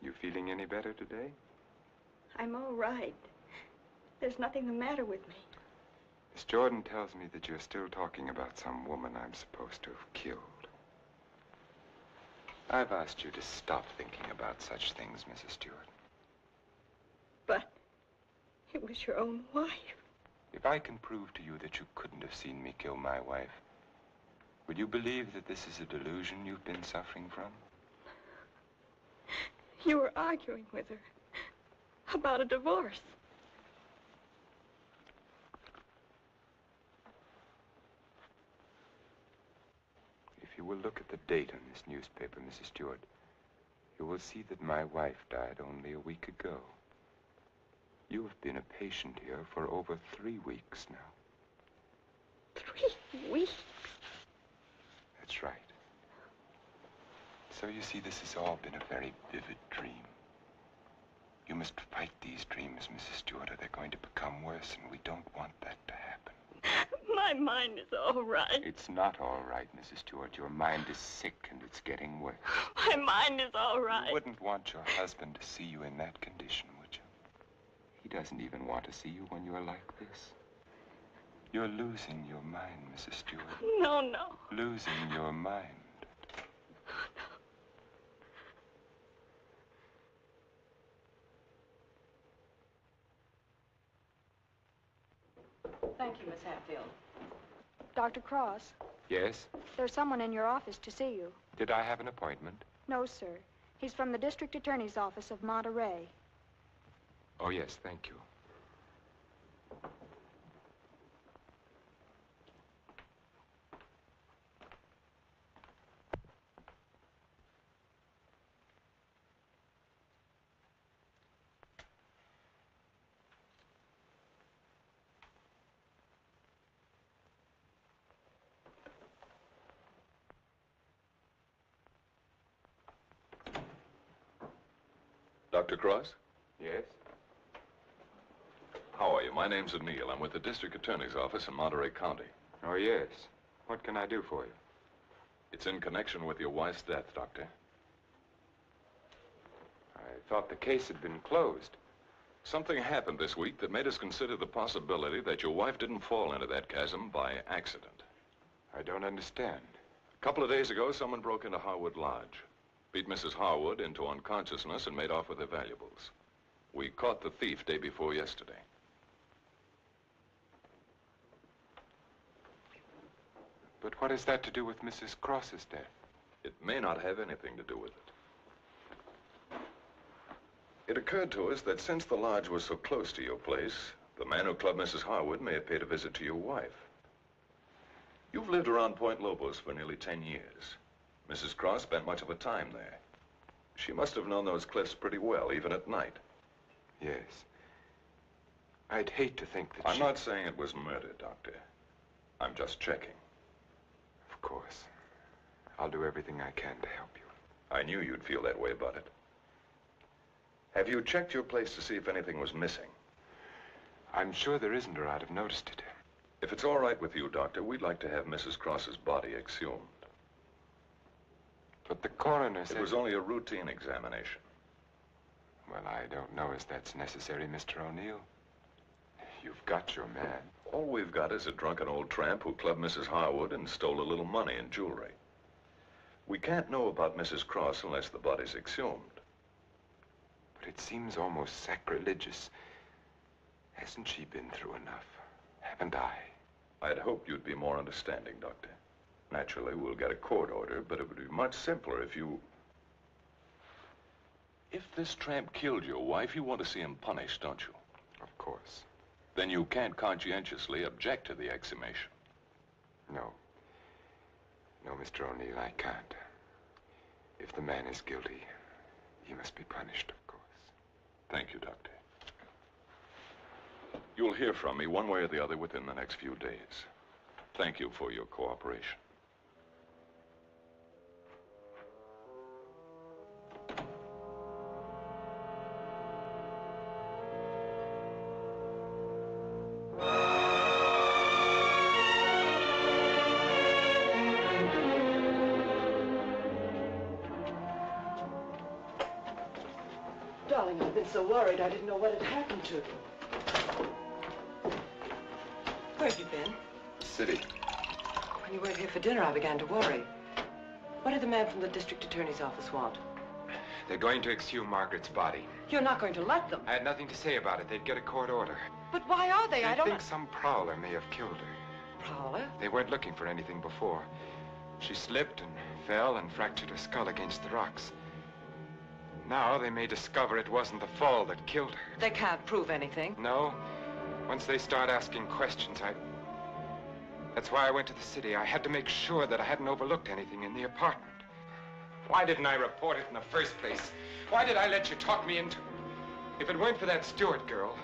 You feeling any better today? I'm all right. There's nothing the matter with me. Miss Jordan tells me that you're still talking about some woman I'm supposed to have killed. I've asked you to stop thinking about such things, Mrs. Stewart. But it was your own wife. If I can prove to you that you couldn't have seen me kill my wife, will you believe that this is a delusion you've been suffering from? You were arguing with her about a divorce. If you will look at the date on this newspaper, Mrs. Stewart, you will see that my wife died only a week ago. You have been a patient here for over 3 weeks now. 3 weeks? That's right. So you see, this has all been a very vivid dream. You must fight these dreams, Mrs. Stewart, or they're going to become worse, and we don't want that to happen. My mind is all right. It's not all right, Mrs. Stewart. Your mind is sick, and it's getting worse. My mind is all right. You wouldn't want your husband to see you in that condition, would you? He doesn't even want to see you when you're like this. You're losing your mind, Mrs. Stewart. No, no. Losing your mind. Thank you, Miss Hatfield. Dr. Cross, Yes? there's someone in your office to see you. Did I have an appointment? No, sir. He's from the District Attorney's Office of Monterey. Oh, yes, thank you. Dr. Cross? Yes? How are you? My name's O'Neill. I'm with the District Attorney's Office in Monterey County. Oh, yes. What can I do for you? It's in connection with your wife's death, Doctor. I thought the case had been closed. Something happened this week that made us consider the possibility that your wife didn't fall into that chasm by accident. I don't understand. A couple of days ago, someone broke into Harwood Lodge, beat Mrs. Harwood into unconsciousness, and made off with her valuables. We caught the thief day before yesterday. But what has that to do with Mrs. Cross's death? It may not have anything to do with it. It occurred to us that since the lodge was so close to your place, the man who clubbed Mrs. Harwood may have paid a visit to your wife. You've lived around Point Lobos for nearly 10 years. Mrs. Cross spent much of her time there. She must have known those cliffs pretty well, even at night. Yes. I'd hate to think that I'm not saying it was murder, Doctor. I'm just checking. Of course. I'll do everything I can to help you. I knew you'd feel that way about it. Have you checked your place to see if anything was missing? I'm sure there isn't, or I'd have noticed it. If it's all right with you, Doctor, we'd like to have Mrs. Cross's body exhumed. But the coroner said... It was only a routine examination. Well, I don't know as that's necessary, Mr. O'Neill. You've got your man. All we've got is a drunken old tramp who clubbed Mrs. Harwood and stole a little money and jewelry. We can't know about Mrs. Cross unless the body's exhumed. But it seems almost sacrilegious. Hasn't she been through enough? Haven't I? I'd hope you'd be more understanding, Doctor. Naturally, we'll get a court order, but it would be much simpler if you... If this tramp killed your wife, you want to see him punished, don't you? Of course. Then you can't conscientiously object to the exhumation. No. No, Mr. O'Neill, I can't. If the man is guilty, he must be punished, of course. Thank you, Doctor. You'll hear from me one way or the other within the next few days. Thank you for your cooperation. Darling, I've been so worried I didn't know what had happened to you. Where have you been? City. When you weren't here for dinner, I began to worry. What did the man from the district attorney's office want? They're going to exhume Margaret's body. You're not going to let them. I had nothing to say about it. They'd get a court order. But why are they? I don't think some prowler may have killed her. Prowler? They weren't looking for anything before. She slipped and fell and fractured her skull against the rocks. Now they may discover it wasn't the fall that killed her. They can't prove anything. No. Once they start asking questions, That's why I went to the city. I had to make sure that I hadn't overlooked anything in the apartment. Why didn't I report it in the first place? Why did I let you talk me into it? If it weren't for that Stewart girl,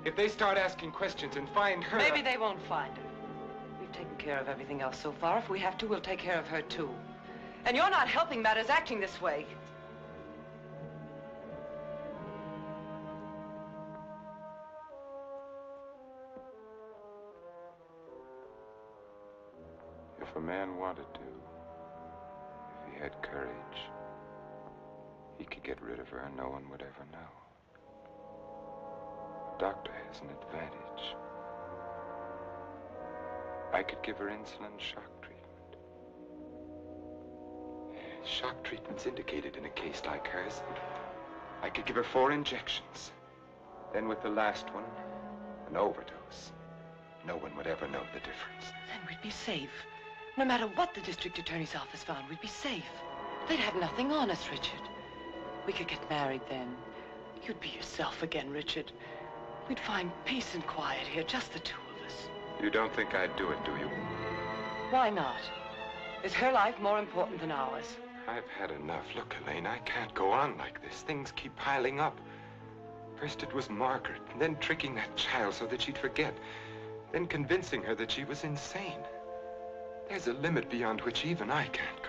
if they start asking questions and find her... Maybe they won't find her. We've taken care of everything else so far. If we have to, we'll take care of her, too. And you're not helping matters acting this way. If a man wanted to, if he had courage, he could get rid of her and no one would ever know. The doctor has an advantage. I could give her insulin shock treatment. Shock treatment's indicated in a case like hers. I could give her 4 injections. Then with the last one, an overdose. No one would ever know the difference. Then we'd be safe. No matter what the district attorney's office found, we'd be safe. They'd have nothing on us, Richard. We could get married then. You'd be yourself again, Richard. We'd find peace and quiet here, just the 2 of us. You don't think I'd do it, do you? Why not? Is her life more important than ours? I've had enough. Look, Elaine, I can't go on like this. Things keep piling up. First it was Margaret, and then tricking that child so that she'd forget. Then convincing her that she was insane. There's a limit beyond which even I can't go.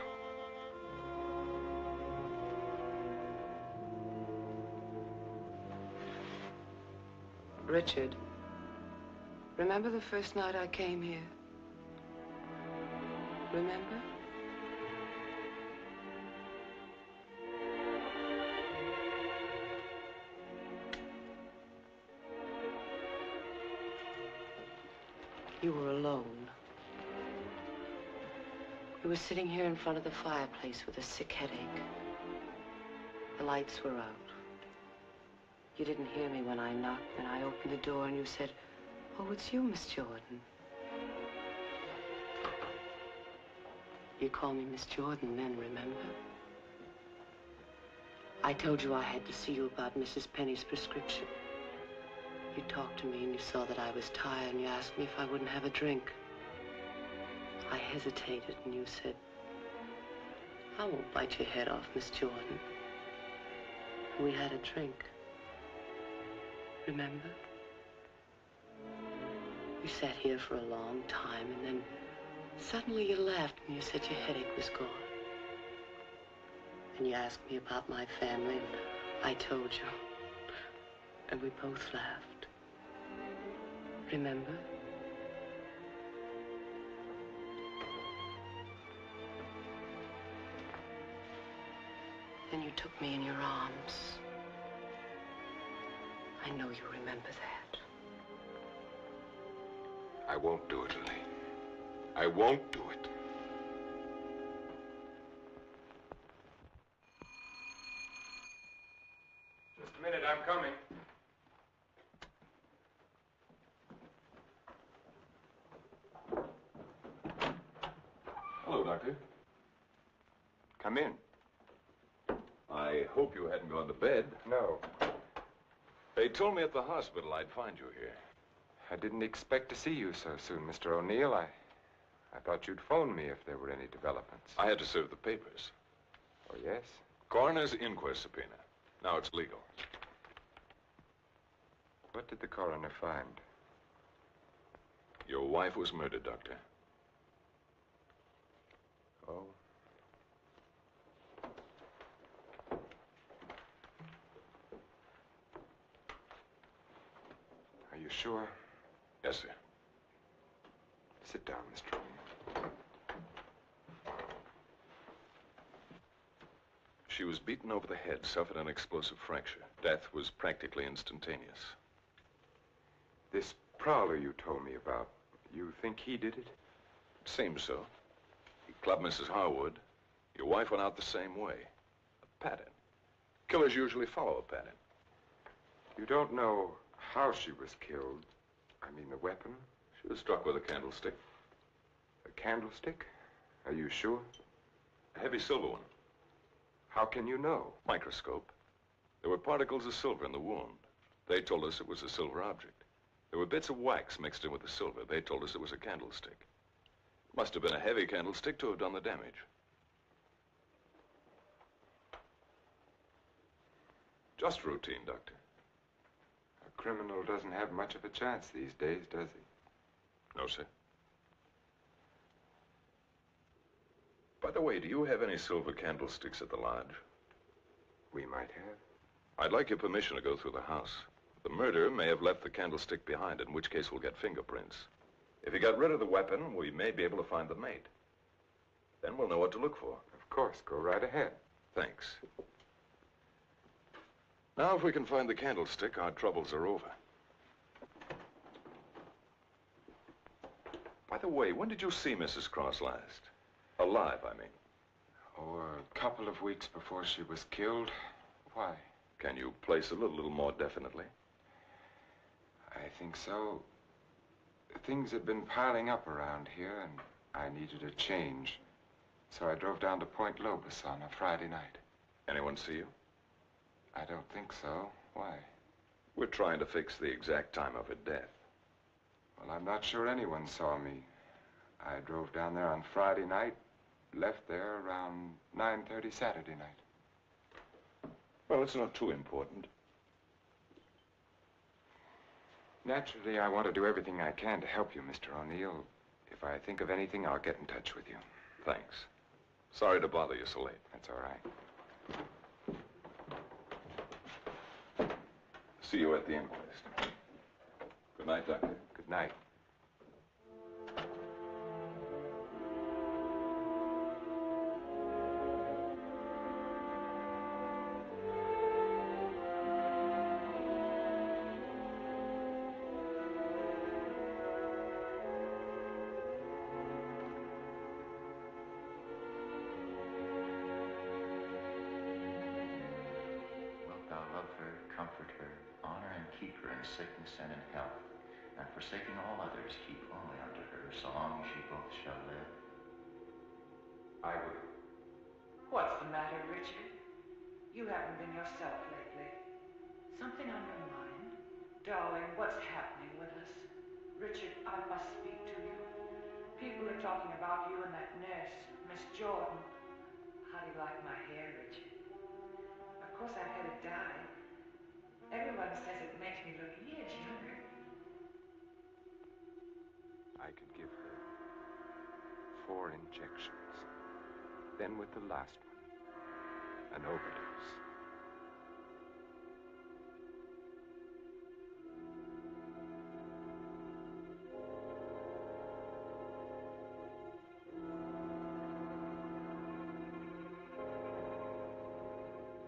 Richard, remember the first night I came here? Remember? You were alone. We were sitting here in front of the fireplace with a sick headache. The lights were out. You didn't hear me when I knocked, and I opened the door and you said, "Oh, it's you, Miss Jordan." You called me Miss Jordan then, remember? I told you I had to see you about Mrs. Penny's prescription. You talked to me and you saw that I was tired and you asked me if I wouldn't have a drink. I hesitated and you said, "I won't bite your head off, Miss Jordan." We had a drink. Remember? You sat here for a long time and then suddenly you laughed and you said your headache was gone. And you asked me about my family and I told you. And we both laughed. Remember? Then you took me in your arms. I know you remember that. I won't do it, Lily. I won't do it. Just a minute, I'm coming. Hello, Doctor. Come in. I hope you hadn't gone to bed. No. They told me at the hospital I'd find you here. I didn't expect to see you so soon, Mr. O'Neill. I thought you'd phone me if there were any developments. I had to serve the papers. Oh, yes? Coroner's inquest subpoena. Now it's legal. What did the coroner find? Your wife was murdered, Doctor. Oh. Are you sure? Yes, sir. Sit down, Mr. O'Neill. She was beaten over the head, suffered an explosive fracture. Death was practically instantaneous. This prowler you told me about, you think he did it? Seems so. He clubbed Mrs. Harwood. Your wife went out the same way. A pattern. Killers usually follow a pattern. You don't know how she was killed? I mean, the weapon? She was struck with a candlestick. A candlestick? Are you sure? A heavy silver one. How can you know? Microscope. There were particles of silver in the wound. They told us it was a silver object. There were bits of wax mixed in with the silver. They told us it was a candlestick. Must have been a heavy candlestick to have done the damage. Just routine, Doctor. A criminal doesn't have much of a chance these days, does he? No, sir. By the way, do you have any silver candlesticks at the lodge? We might have. I'd like your permission to go through the house. The murderer may have left the candlestick behind, in which case we'll get fingerprints. If he got rid of the weapon, we may be able to find the mate. Then we'll know what to look for. Of course, go right ahead. Thanks. Now, if we can find the candlestick, our troubles are over. By the way, when did you see Mrs. Cross last? Alive, I mean. Oh, a couple of weeks before she was killed. Why? Can you place it a little more definitely? I think so. Things had been piling up around here, and I needed a change. So I drove down to Point Lobos on a Friday night. Anyone see you? I don't think so. Why? We're trying to fix the exact time of her death. Well, I'm not sure anyone saw me. I drove down there on Friday night, left there around 9:30 Saturday night. Well, it's not too important. Naturally, I want to do everything I can to help you, Mr. O'Neill. If I think of anything, I'll get in touch with you. Thanks. Sorry to bother you so late. That's all right. See you at the inquest. Good night, Doctor. Good night. Thou love her, comfort her, honor and keep her in sickness and in health, and forsaking all others, keep only unto her so long as ye both shall live. I will. What's the matter, Richard? You haven't been yourself lately. Something on your mind? Darling, what's happening with us? Richard, I must speak to you. People are talking about you and that nurse, Miss Jordan. How do you like my hair, Richard? Of course, I've had it dyed. Everyone says it makes me look years younger. I could give her 4 injections. Then with the last one, an overdose.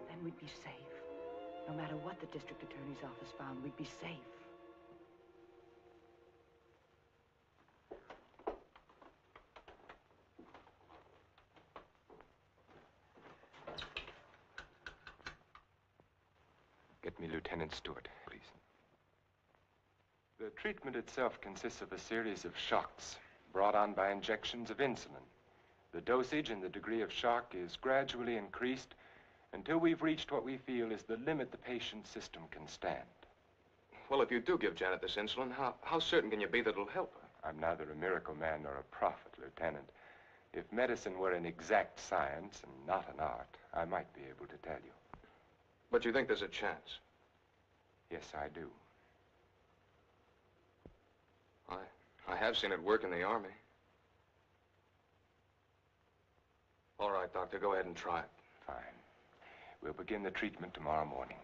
Then we'd be safe. No matter what the district attorney's office found, we'd be safe. Get me Lieutenant Stewart, please. The treatment itself consists of a series of shocks brought on by injections of insulin. The dosage and the degree of shock is gradually increased until we've reached what we feel is the limit the patient's system can stand. Well, if you do give Janet this insulin, how certain can you be that it'll help her? I'm neither a miracle man nor a prophet, Lieutenant. If medicine were an exact science and not an art, I might be able to tell you. But you think there's a chance? Yes, I do. I have seen it work in the Army. All right, Doctor, go ahead and try it. Fine. We'll begin the treatment tomorrow morning.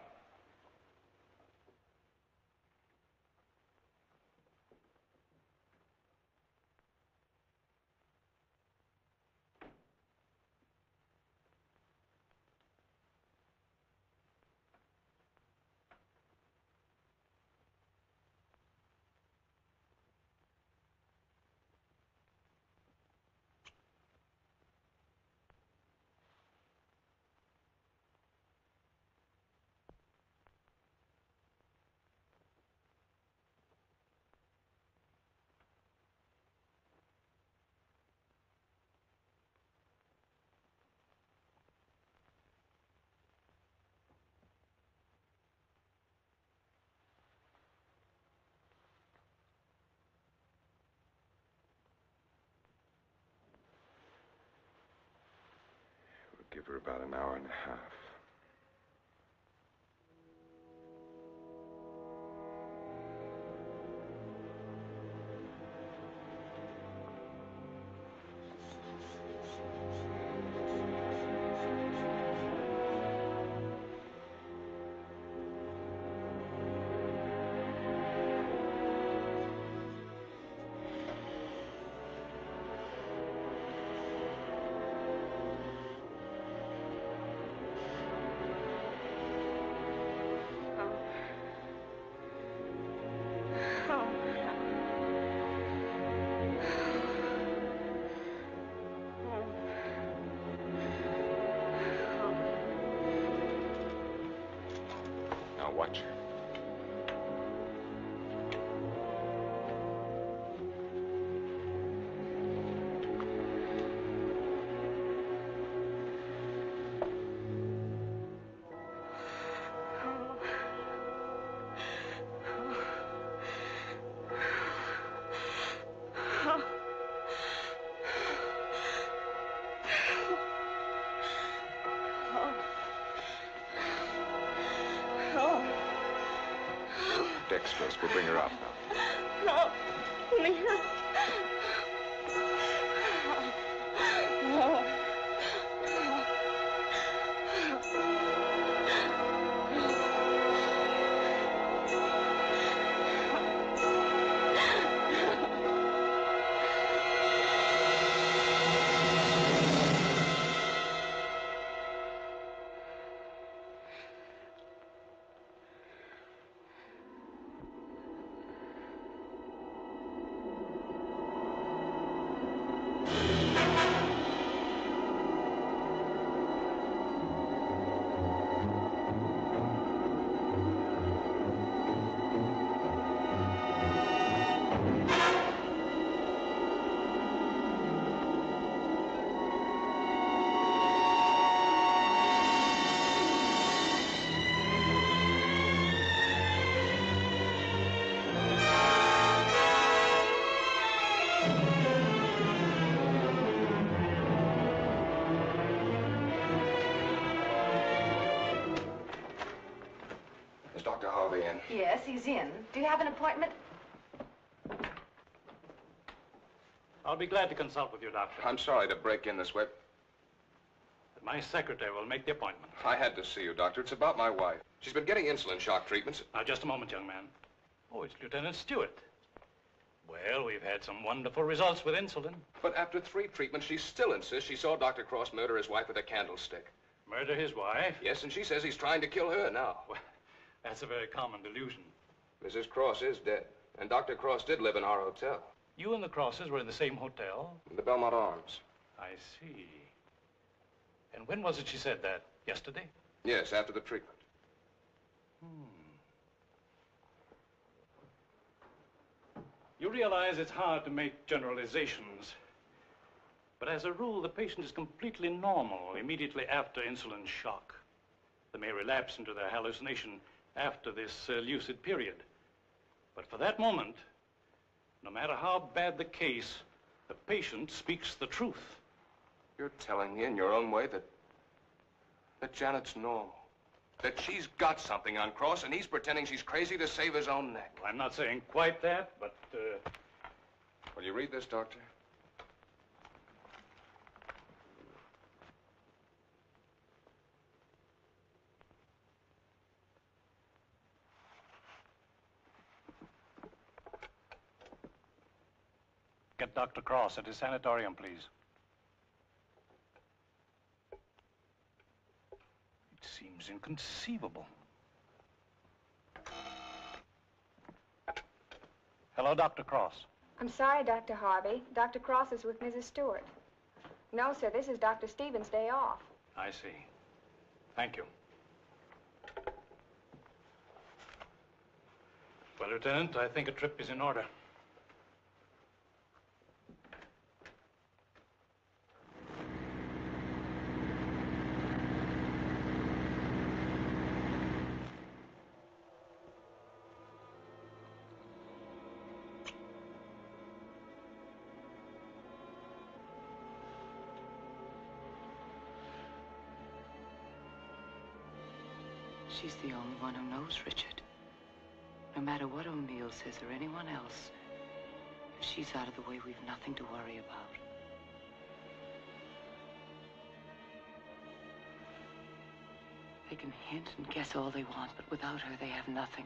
Give her about an hour and a half. Watch her. Dextrose will bring her out now. No, Leah. Is Dr. Harvey in? Yes, he's in. Do you have an appointment? I'll be glad to consult with you, Doctor. I'm sorry to break in this way. But my secretary will make the appointment. I had to see you, Doctor. It's about my wife. She's been getting insulin shock treatments. Now, just a moment, young man. Oh, it's Lieutenant Stewart. Well, we've had some wonderful results with insulin. But after 3 treatments, she still insists she saw Dr. Cross murder his wife with a candlestick. Murder his wife? Yes, and she says he's trying to kill her now. Well, that's a very common delusion. Mrs. Cross is dead, and Dr. Cross did live in our hotel. You and the Crosses were in the same hotel? In the Belmont Arms. I see. And when was it she said that? Yesterday? Yes, after the treatment. You realize it's hard to make generalizations. But as a rule, the patient is completely normal immediately after insulin shock. They may relapse into their hallucination after this lucid period. But for that moment, no matter how bad the case, the patient speaks the truth. You're telling me in your own way that Janet's normal. That she's got something on Cross, and he's pretending she's crazy to save his own neck. Well, I'm not saying quite that, but, Will you read this, Doctor? Get Dr. Cross at his sanitarium, please. It seems inconceivable. Hello, Dr. Cross. I'm sorry, Dr. Harvey. Dr. Cross is with Mrs. Stewart. No, sir, this is Dr. Stevens' day off. I see. Thank you. Well, Lieutenant, I think a trip is in order. She's the only one who knows Richard. No matter what O'Neill says or anyone else, if she's out of the way, we've nothing to worry about. They can hint and guess all they want, but without her, they have nothing.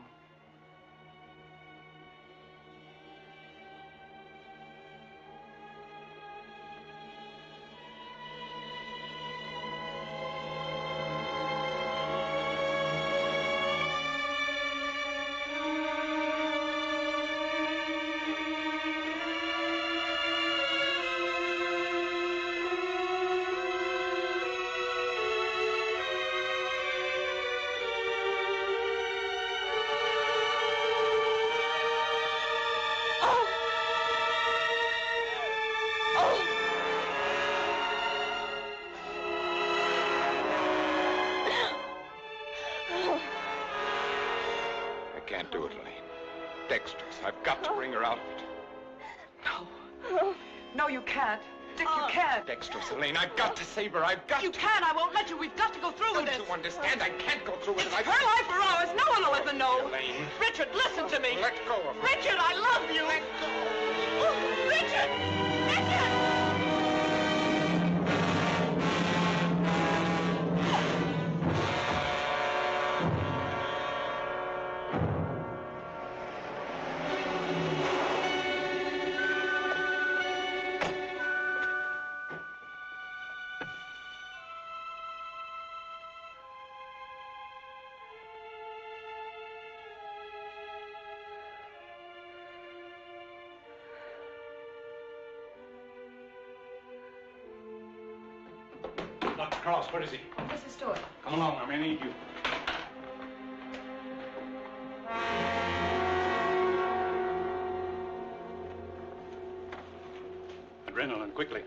I've got to bring her out of it. No. No, you can't. Dick, you can't. Dexterous, Elaine, I've got to save her. I've got You can. I won't let you. We've got to go through with this. Don't you understand? I can't go through with it. Her life or ours. No one will ever know. Elaine. Richard, listen to me. Let go of her. Richard, I love you. Let go. Oh, Richard! Richard! Dr. Cross, where is he? Mrs. Stewart. Come along, I may need you. Adrenaline, quickly.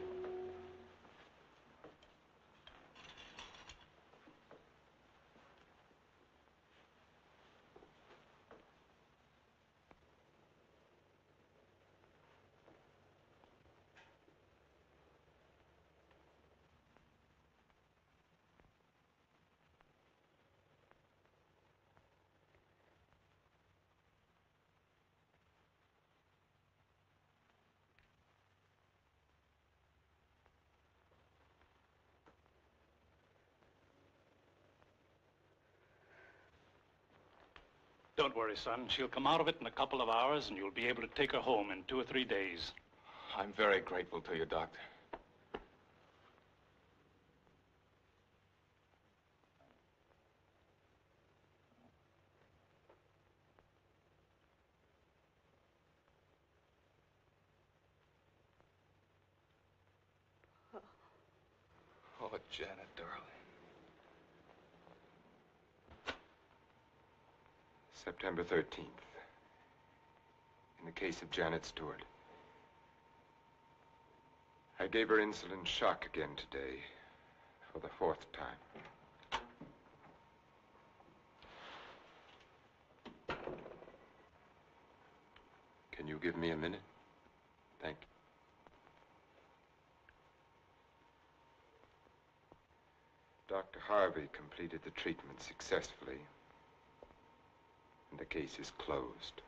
Don't worry, son. She'll come out of it in a couple of hours, and you'll be able to take her home in 2 or 3 days. I'm very grateful to you, Doctor. Oh, Janet, darling. September 13th. In the case of Janet Stewart. I gave her insulin shock again today, for the 4th time. Can you give me a minute? Thank you. Dr. Harvey completed the treatment successfully, and the case is closed.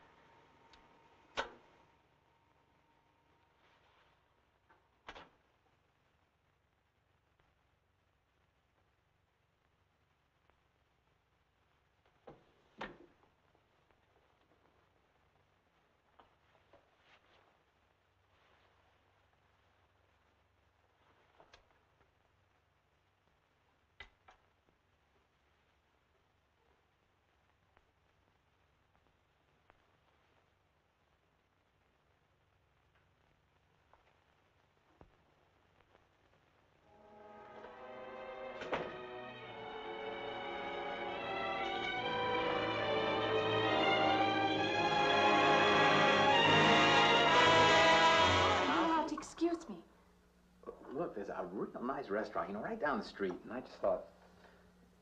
Excuse me. Look, there's a real nice restaurant, right down the street, and I just thought,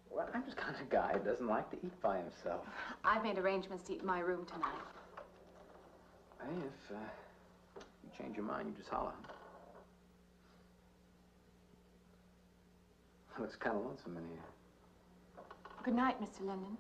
well, I'm just kind of guy who doesn't like to eat by himself. I've made arrangements to eat in my room tonight. Hey, if you change your mind, you just holler. Looks kind of lonesome in here. Good night, Mr. Linden.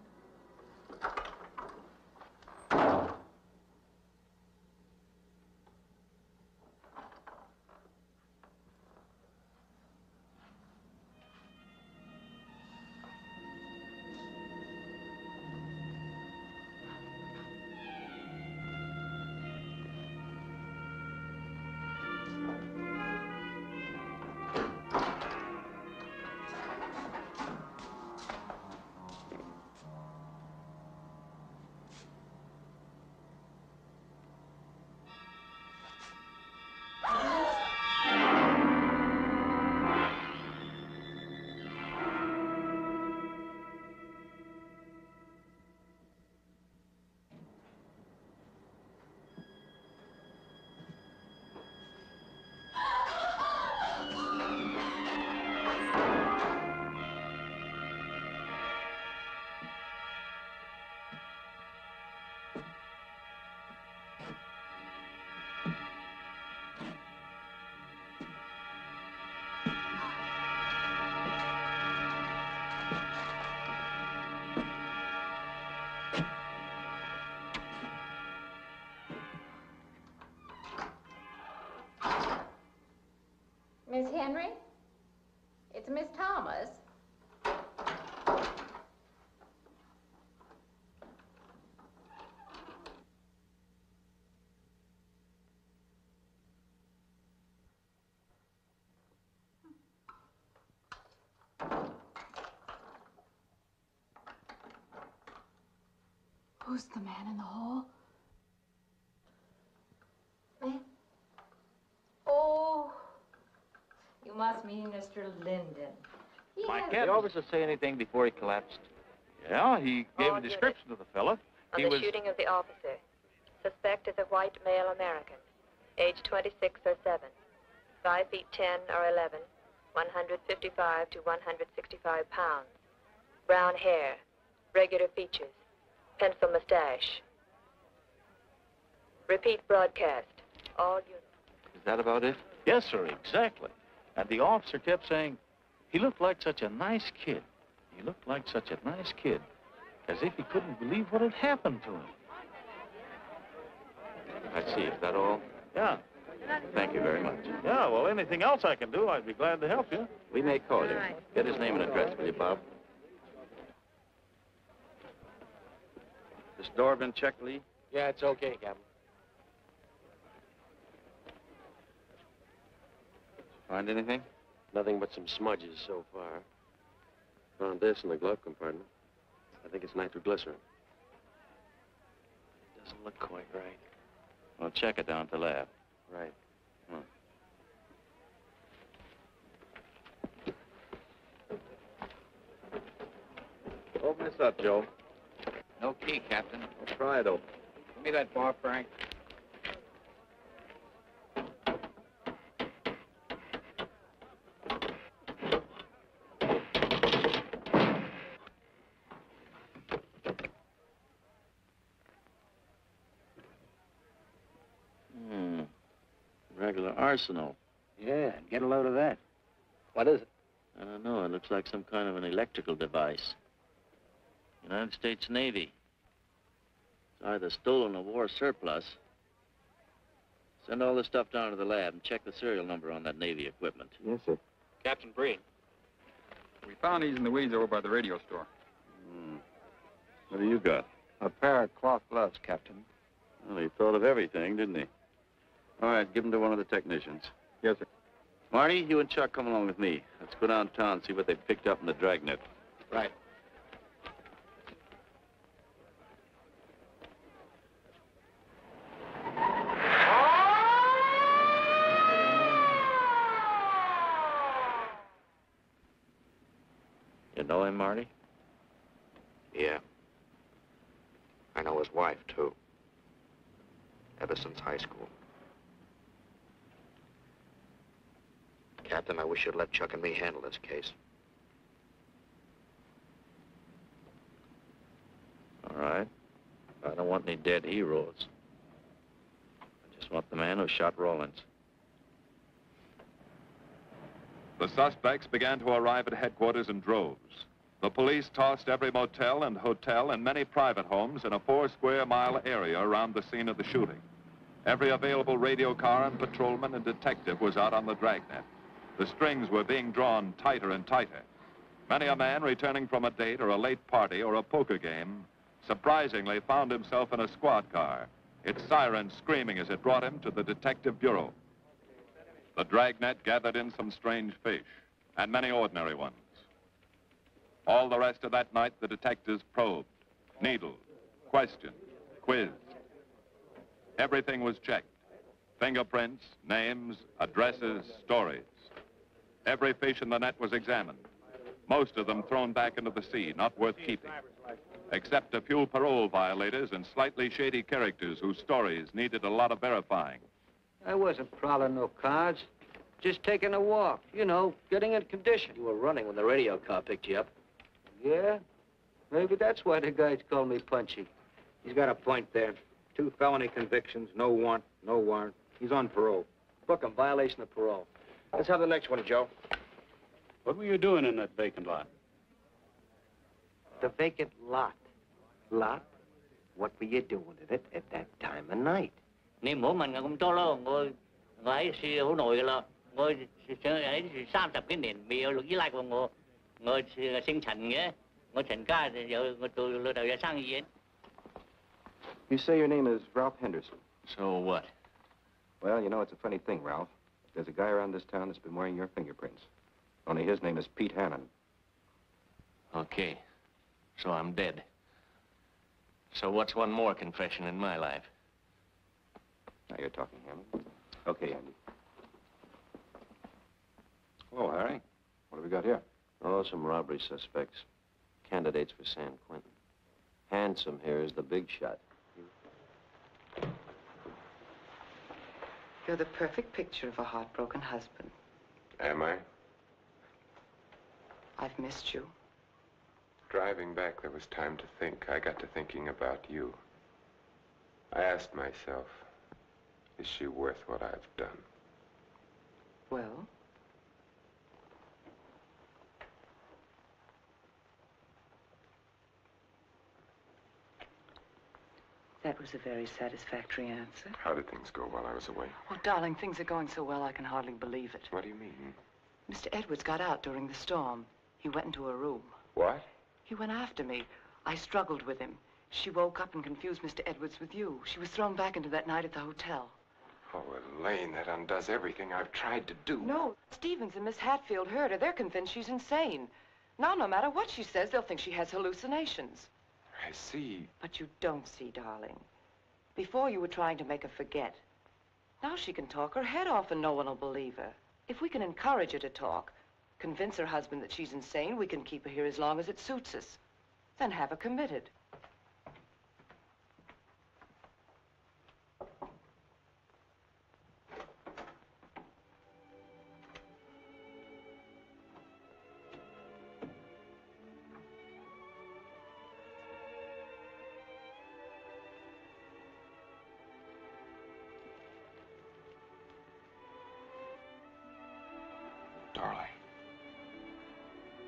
Miss Henry? It's Miss Thomas. Who's the man in the hall? Me? Oh, you must mean Mr. Linden. Did the officer say anything before he collapsed? Yeah, he gave a description of the fella. On the shooting of the officer. Suspect is a white male American, age 26 or 7, 5 feet 10 or 11, 155 to 165 pounds, brown hair, regular features, pencil mustache. Repeat broadcast. All units. Is that about it? Yes, sir, exactly. And the officer kept saying, he looked like such a nice kid. He looked like such a nice kid. As if he couldn't believe what had happened to him. I see. Is that all? Yeah. Thank you very much. Yeah, well, anything else I can do, I'd be glad to help you. We may call you. Get his name and address, will you, Bob? The This door been checked, Lee? Yeah, it's okay, Captain. Find anything? Nothing but some smudges so far. Found this in the glove compartment. I think it's nitroglycerin. Doesn't look quite right. Well, check it down at the lab. Right. Come on. Open this up, Joe. No key, Captain. Well, try it open. Give me that bar, Frank. Regular arsenal. Yeah, get a load of that. What is it? I don't know. It looks like some kind of an electrical device. United States Navy. It's either stolen or war surplus. Send all this stuff down to the lab and check the serial number on that Navy equipment. Yes, sir. Captain Breen. We found these in the weeds over by the radio store. What do you got? A pair of cloth gloves, Captain. Well, he thought of everything, didn't he? All right, give him to one of the technicians. Yes, sir. Marty, you and Chuck come along with me. Let's go downtown and see what they picked up in the dragnet. Right. You know him, Marty? Yeah. I know his wife, too. Ever since high school. Captain, I wish you'd let Chuck and me handle this case. All right. I don't want any dead heroes. I just want the man who shot Rawlins. The suspects began to arrive at headquarters in droves. The police tossed every motel and hotel and many private homes in a 4-square-mile area around the scene of the shooting. Every available radio car and patrolman and detective was out on the dragnet. The strings were being drawn tighter and tighter. Many a man returning from a date or a late party or a poker game surprisingly found himself in a squad car, its siren screaming as it brought him to the detective bureau. The dragnet gathered in some strange fish, and many ordinary ones. All the rest of that night, the detectives probed, needled, questioned, quizzed. Everything was checked. Fingerprints, names, addresses, stories. Every fish in the net was examined. Most of them thrown back into the sea, not worth keeping. Except a few parole violators and slightly shady characters whose stories needed a lot of verifying. I wasn't prowling no cards. Just taking a walk, you know, getting in condition. You were running when the radio car picked you up. Yeah? Maybe that's why the guys call me Punchy. He's got a point there. 2 felony convictions, no warrant, no warrant. He's on parole. Book him, violation of parole. Let's have the next one, Joe. What were you doing in that vacant lot? The vacant lot. Lot? What were you doing with it at that time of night? Niệm mổ mình cũng cho lo ngồi ngồi si hữu nội lo ngồi ấy 30 cái nền bị luật với lại của ngồi sinh thành nghĩa ngồi thành ca thì giờ ngồi tụi lừa đảo sang gì. You say your name is Ralph Henderson. So what? Well, you know, it's a funny thing, Ralph. There's a guy around this town that's been wearing your fingerprints. Only his name is Pete Hannon. Okay. So I'm dead. So what's one more confession in my life? Now you're talking, Hammond. Okay, Andy. Hello, Harry. What have we got here? Oh, some robbery suspects. Candidates for San Quentin. Handsome here is the big shot. You're the perfect picture of a heartbroken husband. Am I? I've missed you. Driving back, there was time to think. I got to thinking about you. I asked myself, is she worth what I've done? Well? That was a very satisfactory answer. How did things go while I was away? Oh, darling, things are going so well I can hardly believe it. What do you mean? Mr. Edwards got out during the storm. He went into a room. What? He went after me. I struggled with him. She woke up and confused Mr. Edwards with you. She was thrown back into that night at the hotel. Oh, Elaine, that undoes everything I've tried to do. No, Stevens and Miss Hatfield heard her. They're convinced she's insane. Now, no matter what she says, they'll think she has hallucinations. I see. But you don't see, darling. Before you were trying to make her forget. Now she can talk her head off and no one will believe her. If we can encourage her to talk, convince her husband that she's insane, we can keep her here as long as it suits us. Then have her committed. Darling.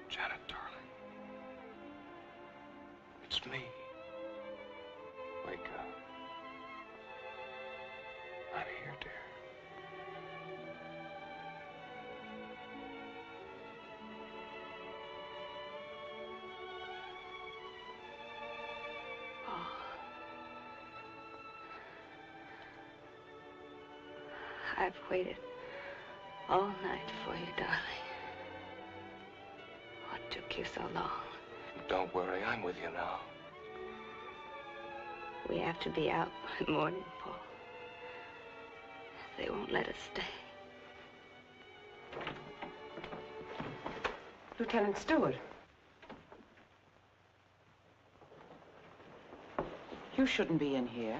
Janet, darling. It's me. Wake up. I'm here, dear. Oh. I've waited all night for you, darling. What took you so long? Don't worry, I'm with you now. We have to be out by morning, Paul. They won't let us stay. Lieutenant Stewart. You shouldn't be in here.